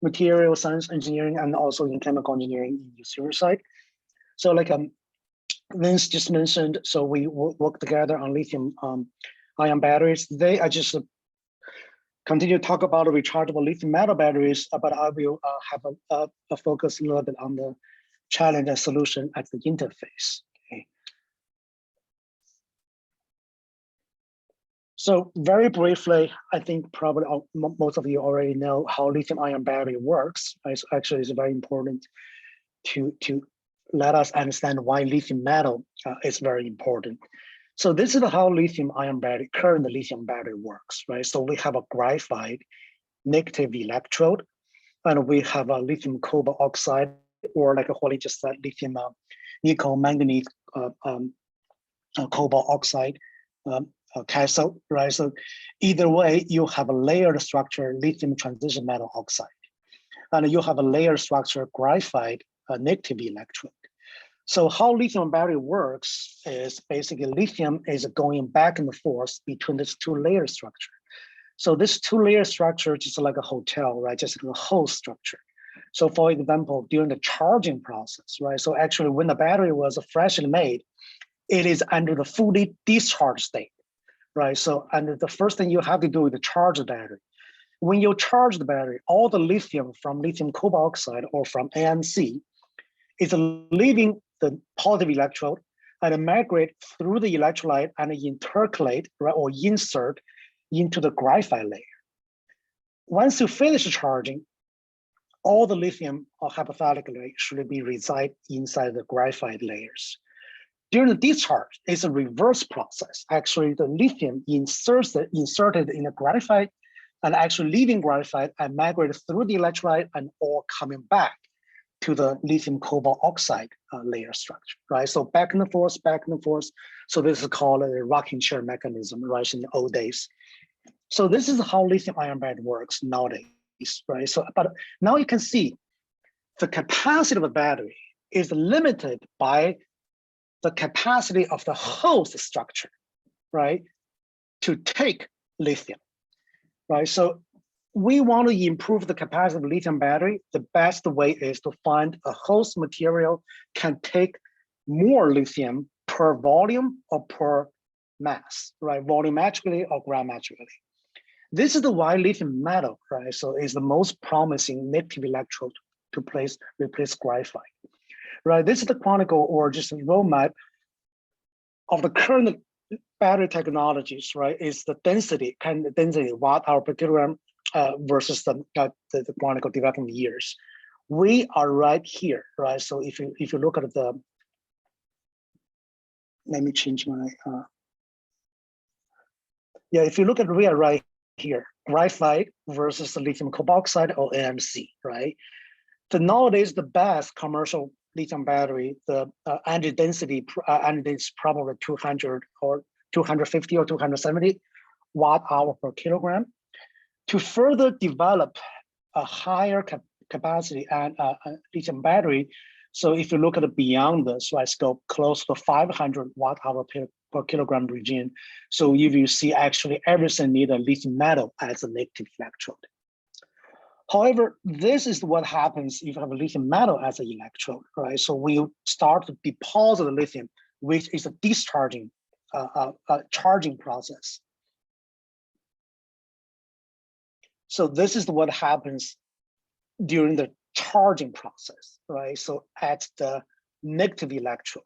material science engineering, and also in chemical engineering in UC Riverside. So like Vince just mentioned, so we work together on lithium-ion batteries. Today, I just continue to talk about rechargeable lithium metal batteries, but I will have a focus a little bit on the challenge and solution at the interface. So very briefly, I think probably most of you already know how lithium-ion battery works. Actually, it's very important to let us understand why lithium metal is very important. So this is how lithium-ion battery, current lithium battery works, right? So we have a graphite negative electrode, and we have a lithium cobalt oxide, or like what he just said, lithium nickel manganese cobalt oxide cathode, right? So either way, you have a layered structure lithium transition metal oxide, and you have a layered structure graphite negative electrode. So how lithium battery works is basically lithium is going back and forth between this two layer structure. So this two layer structure just like a hotel, right? Just like a whole structure. So for example, during the charging process, right? So actually when the battery was freshly made, it is under the fully discharged state, right? So and the first thing you have to do is to charge the battery. When you charge the battery, all the lithium from lithium cobalt oxide or from ANC is leaving the positive electrode and migrate through the electrolyte and intercalate, right, or insert into the graphite layer. Once you finish charging, all the lithium, or hypothetically, should be reside inside the graphite layers. During the discharge, it's a reverse process. Actually, the lithium inserted in the graphite and actually leaving graphite and migrate through the electrolyte and all coming back to the lithium cobalt oxide layer structure, right? So back and forth, back and forth. So this is called a rocking chair mechanism, right, in the old days. So this is how lithium-ion battery works nowadays, right? So, but now you can see the capacity of the battery is limited by the capacity of the host structure, right, to take lithium, right? So we want to improve the capacity of lithium battery. The best way is to find a host material can take more lithium per volume or per mass, right? Volumetrically or grammetrically. This is why lithium metal, right? So is the most promising negative electrode to replace graphite, right? This is the chronicle or just a roadmap of the current battery technologies, right? Is the density, kind of density watt-hour per kilogram versus the chronicle development years. We are right here, right? So if you look at the, let me change my, Yeah, if you look at real right here, graphite versus the lithium carboxide or AMC, right? So nowadays, the best commercial lithium battery, the energy density is probably 200 or 250 or 270 watt hour per kilogram. To further develop a higher capacity and lithium battery, so if you look at it beyond this, right, go close to 500 watt hour per kilogram region, so you will see actually everything need a lithium metal as a negative electrode. However, this is what happens if you have a lithium metal as an electrode, right? So we start to deposit the lithium, which is a discharging, charging process. So this is what happens during the charging process, right? So at the negative electrode,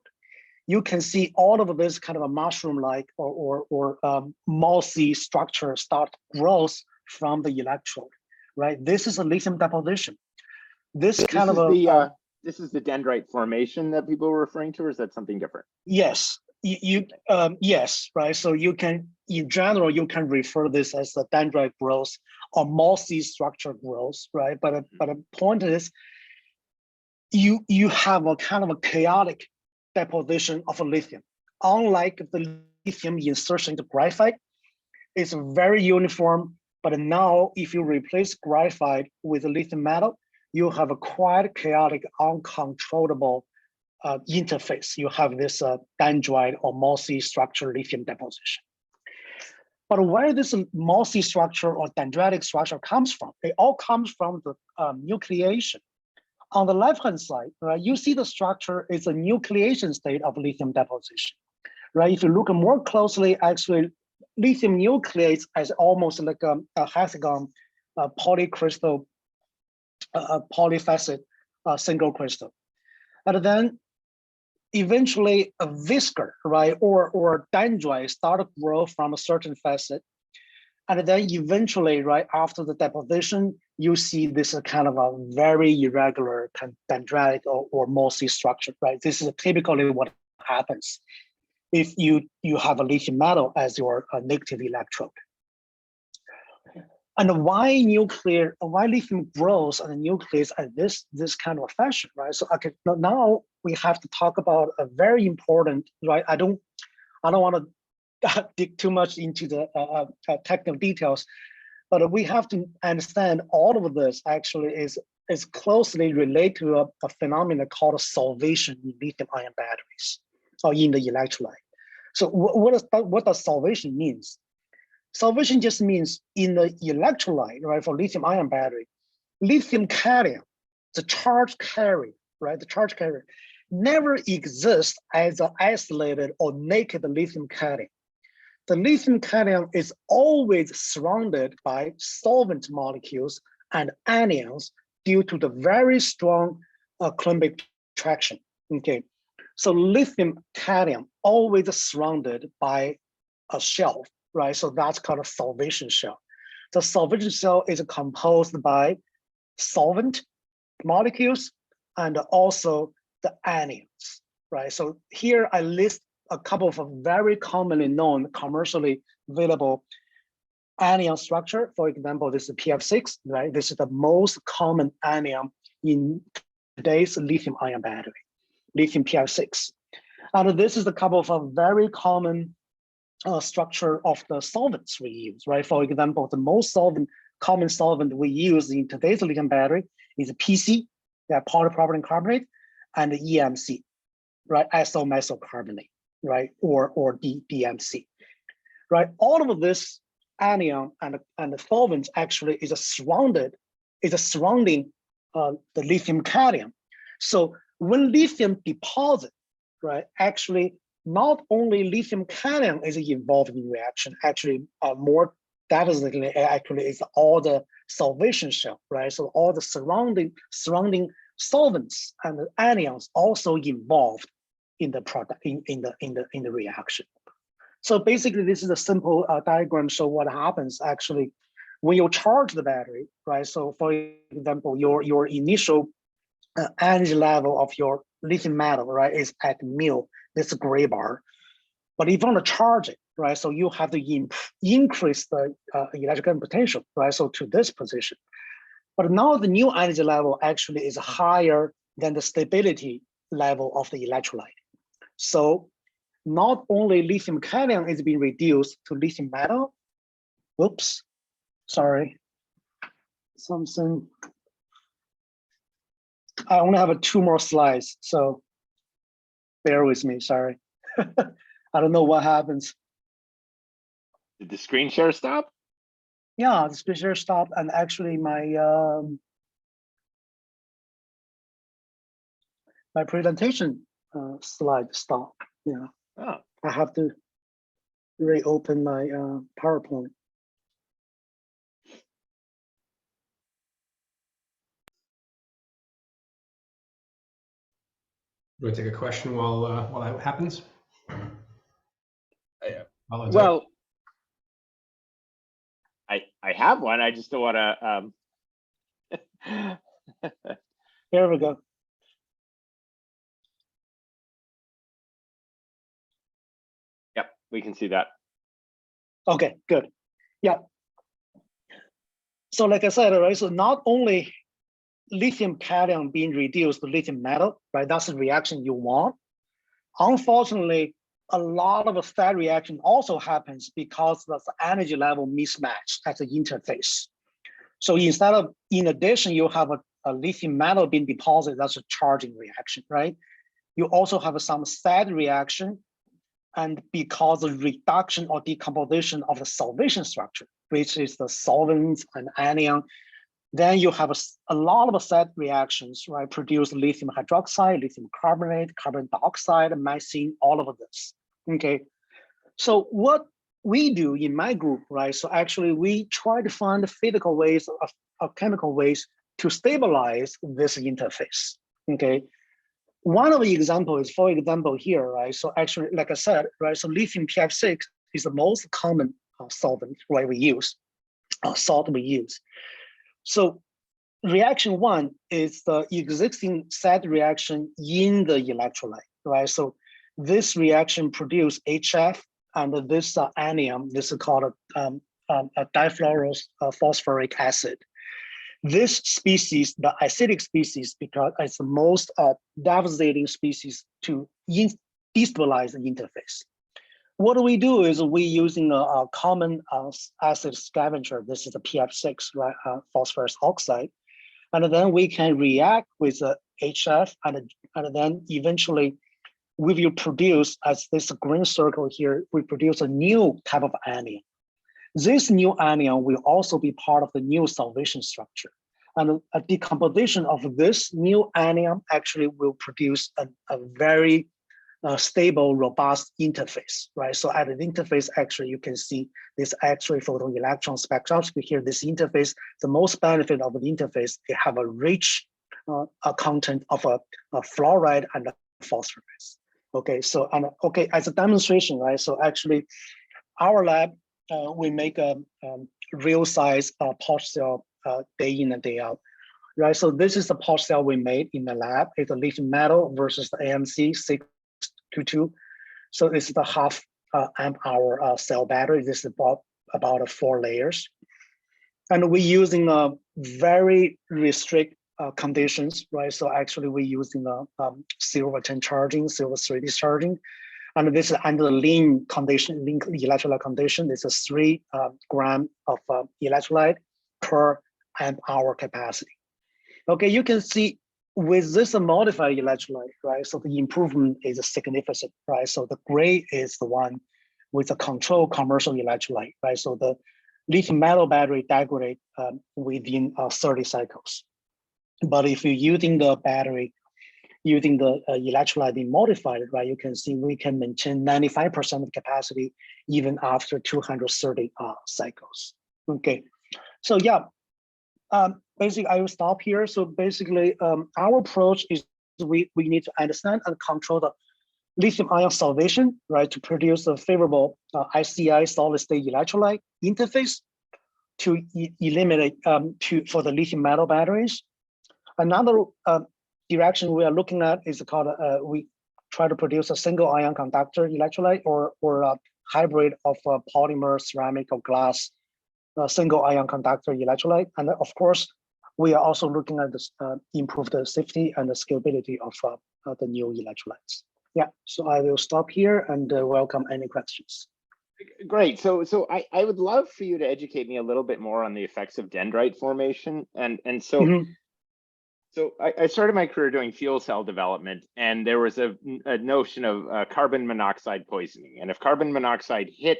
you can see all of this kind of a mushroom-like or mossy structure start growth from the electrode, right? This is a lithium deposition. This is the dendrite formation that people were referring to, or is that something different? Yes, yes, right. So you can, in general, you can refer this as the dendrite growth or mossy structure growth, right? But the point is, you have a kind of a chaotic deposition of a lithium. Unlike the lithium insertion into graphite, it's very uniform. But now, if you replace graphite with a lithium metal, you have a quite chaotic, uncontrollable interface. You have this dendrite or mossy structure lithium deposition. But where this mossy structure or dendritic structure comes from, it all comes from the nucleation. On the left-hand side, right, you see the structure is a nucleation state of lithium deposition, right? If you look more closely, actually, lithium nucleates as almost like a hexagon polycrystal, polyfacet single crystal. And then eventually a viscera, right, or dendrite start to grow from a certain facet. And then eventually, right, after the deposition, you see this kind of a very irregular dendritic or mossy structure, right? This is typically what happens if you have a lithium metal as your negative electrode. And why lithium grows on the nucleus at this kind of fashion, right? So okay, now we have to talk about a very important, right? I don't want to dig too much into the technical details, but we have to understand all of this actually is closely related to a phenomenon called solvation in lithium-ion batteries or in the electrolyte. So what does solvation means? Solvation just means in the electrolyte, right, for lithium-ion battery, lithium cation, the charge carrier, right, the charge carrier never exists as an isolated or naked lithium cation. The lithium cation is always surrounded by solvent molecules and anions due to the very strong Coulombic traction, okay? So lithium cation always surrounded by a shell, right? So that's called a solvation shell. The solvation shell is composed by solvent molecules and also the anions, right? So here I list a couple of very commonly known, commercially available anion structure. For example, this is PF6, right? This is the most common anion in today's lithium-ion battery, lithium PF6. And this is a couple of very common structure of the solvents we use, right? For example, the most common solvent we use in today's lithium battery is PC, polypropylene carbonate, and EMC, right? Isomethyl carbonate, right? Or DMC, right? All of this anion and the solvents actually is surrounding the lithium cation. So when lithium deposit, right, actually not only lithium cation is involved in reaction, actually more definitely actually is all the solvation shell, right? So all the surrounding solvents and the anions also involved in the product in the reaction. So basically, this is a simple diagram. So what happens actually when you charge the battery, right? So for example, your initial energy level of your lithium metal, right, is at μ, this gray bar. But if you want to charge it, right? So you have to increase the electrical potential, right? So to this position. But now the new energy level actually is higher than the stability level of the electrolyte. So not only lithium cation is being reduced to lithium metal. Whoops, sorry. Something. I only have 2 more slides, so bear with me, sorry. I don't know what happens. Did the screen share stop? Yeah, the screen share stopped, and actually my my presentation slide stopped. Yeah, oh. I have to reopen my PowerPoint. Do we take a question while that happens? Well, I have one. I just don't want to. Here we go. Yep, we can see that. Okay, good. Yeah. So like I said, right, so not only lithium cation being reduced to lithium metal, right, that's the reaction you want. Unfortunately, a lot of that reaction also happens because of the energy level mismatch at the interface. So instead of, in addition, you have a lithium metal being deposited, that's a charging reaction, right? You also have some sad reaction, and because of reduction or decomposition of the solvation structure, which is the solvents and anion, then you have a lot of sad reactions, right? Produce lithium hydroxide, lithium carbonate, carbon dioxide, methane, all of this, okay? So what we do in my group, right? So actually we try to find physical ways of chemical ways to stabilize this interface, okay? One of the examples is, for example, here, right? So actually, like I said, right? So lithium PF6 is the most common solvent, right? We use, salt we use. So reaction 1 is the existing sad reaction in the electrolyte, right? So this reaction produces HF, and this anion, this is called a difluorophosphoric acid. This species, the acidic species, because it's the most devastating species to destabilize the interface. What we do is we using a common acid scavenger. This is the PF6, right, phosphorus oxide, and then we can react with the HF, and then eventually we will produce, as this green circle here, we produce a new type of anion. This new anion will also be part of the new solvation structure. And a decomposition of this new anion actually will produce a very stable, robust interface, right? So at the interface, actually, you can see this X-ray photoelectron spectroscopy here. This interface, the most benefit of the interface, they have a rich content of a fluoride and a phosphorus. Okay, so okay, as a demonstration, right? So actually, our lab, we make a real size pouch cell day in and day out, right? So this is the pouch cell we made in the lab. It's a lithium metal versus the AMC 622. So this is the half amp hour cell battery. This is about 4 layers, and we're using a very restrict conditions, right? So actually we're using silver 10 charging, silver 3 discharging. And this is under the lean condition, lean electrolyte condition. It's a 3 gram of electrolyte per amp hour capacity. Okay, you can see with this modified electrolyte, right? So the improvement is significant, right? So the gray is the one with a controlled commercial electrolyte, right? So the lithium metal battery degrade within 30 cycles. But if you're using the battery, using the electrolyte being modified, right, you can see we can maintain 95% of capacity even after 230 cycles. Okay, so yeah, basically I will stop here. So basically our approach is we need to understand and control the lithium-ion solvation, right, to produce a favorable ICI solid-state electrolyte interface to eliminate for the lithium metal batteries. Another direction we are looking at is called we try to produce a single ion conductor electrolyte or hybrid of polymer, ceramic, or glass, single ion conductor electrolyte. And of course, we are also looking at this improve the safety and the scalability of the new electrolytes. Yeah, so I will stop here and welcome any questions. Great. So I would love for you to educate me a little bit more on the effects of dendrite formation. And so, so I started my career doing fuel cell development, and there was a notion of carbon monoxide poisoning. And if carbon monoxide hit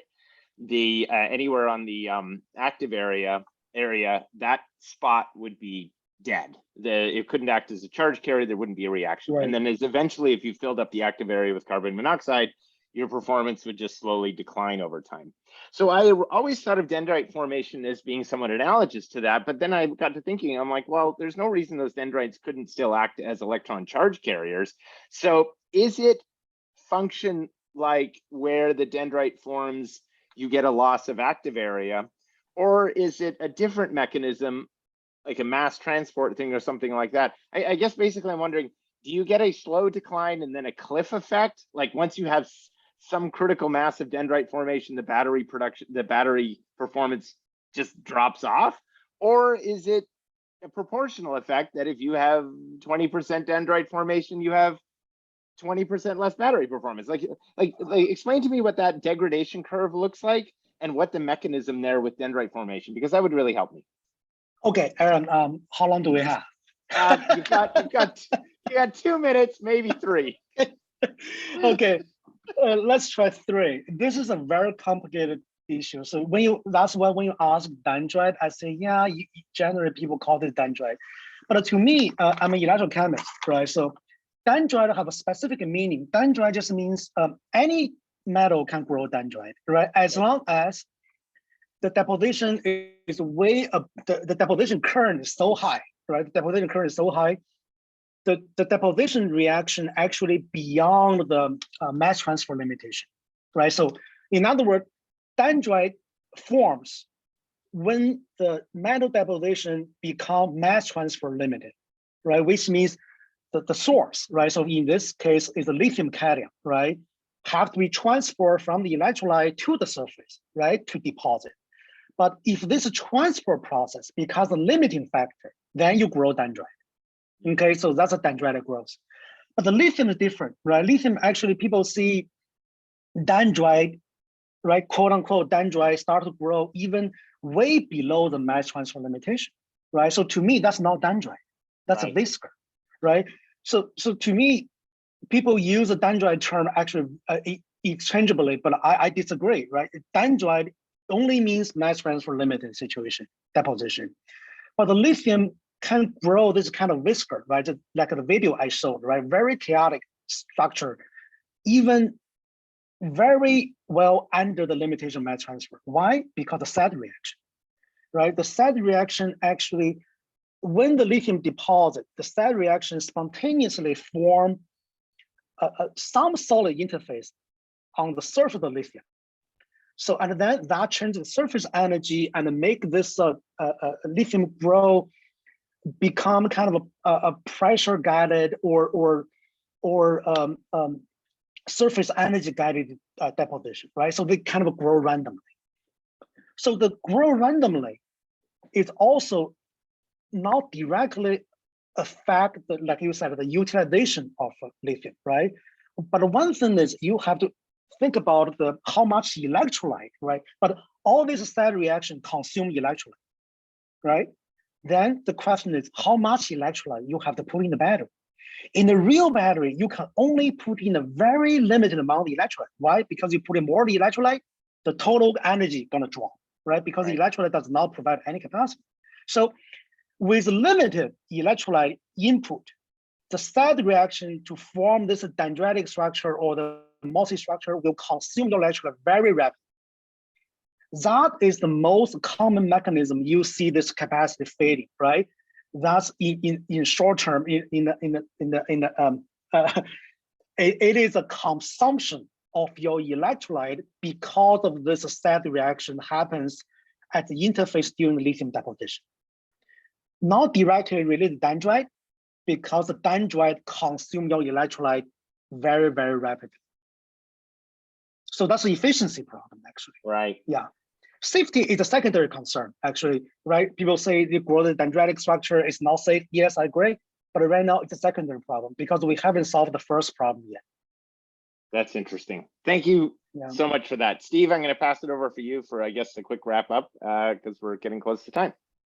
the anywhere on the active area, that spot would be dead. It couldn't act as a charge carrier. There wouldn't be a reaction. Right. And then as eventually, if you filled up the active area with carbon monoxide, your performance would just slowly decline over time. So I always thought of dendrite formation as being somewhat analogous to that, but then I got to thinking, I'm like, well, there's no reason those dendrites couldn't still act as electron charge carriers. So is it function like where the dendrite forms, you get a loss of active area, or is it a different mechanism, like a mass transport thing or something like that? I guess basically I'm wondering, do you get a slow decline and then a cliff effect? Like once you have some critical mass of dendrite formation, the battery performance just drops off? Or is it a proportional effect that if you have 20% dendrite formation, you have 20% less battery performance? Like explain to me what that degradation curve looks like and what the mechanism there with dendrite formation, because that would really help me. Okay, Aaron, how long do we have? You got 2 minutes, maybe 3. Okay, let's try 3. This is a very complicated issue. So that's why when you ask dendrite, I say, yeah, generally people call it dendrite. But to me, I'm an electrochemist, right? So dendrite have a specific meaning. Dendrite just means any metal can grow dendrite, right? As long as the deposition is way up, the deposition current is so high, right? The deposition current is so high, the deposition reaction actually beyond the mass transfer limitation, right? So in other words, dendrite forms when the metal deposition become mass transfer limited, right? Which means that the source, right? So in this case is a lithium cation, right? Have to be transferred from the electrolyte to the surface, right? To deposit. But if this transfer process becomes a limiting factor, then you grow dendrite. Okay, so that's a dendritic growth. But the lithium is different, right? Lithium, actually, people see dendrite, right, quote unquote, dendrite start to grow even way below the mass transfer limitation, right? So to me, that's not dendrite. That's a whisker, right? So to me, people use the dendrite term actually exchangeably, but I disagree, right? Dendrite only means mass transfer limited situation, deposition. But the lithium can grow this kind of whisker, right? Just like the video I showed, right? Very chaotic structure, even very well under the limitation of mass transfer. Why? Because the SAD reaction, right? The SAD reaction actually, when the lithium deposit, the SAD reaction spontaneously form some solid interface on the surface of the lithium. So, and then that changes the surface energy and make this lithium grow, become kind of a pressure guided or surface energy guided deposition, right? So they kind of grow randomly. So the grow randomly is also not directly affect, like you said, the utilization of lithium, right? But one thing is you have to think about how much electrolyte, right? But all this SAD reaction consume electrolyte, right? Then the question is how much electrolyte you have to put in the battery. In the real battery, you can only put in a very limited amount of electrolyte. Why? Because you put in more electrolyte, the total energy gonna drop, right? Because the electrolyte does not provide any capacity. So with limited electrolyte input, the SAD reaction to form this dendritic structure or the mossy structure will consume the electrolyte very rapidly. That is the most common mechanism you see this capacity fading, right? That's in short term it is a consumption of your electrolyte because of this SAD reaction happens at the interface during the lithium deposition. Not directly related to dendrite, because the dendrite consume your electrolyte very, very rapidly. So that's the efficiency problem, actually. Right. Yeah. Safety is a secondary concern, actually, right? People say the growth dendritic structure is not safe. Yes, I agree. But right now it's a secondary problem because we haven't solved the first problem yet. That's interesting. Thank you so much for that. Steve, I'm going to pass it over for you for, I guess, a quick wrap up because we're getting close to time.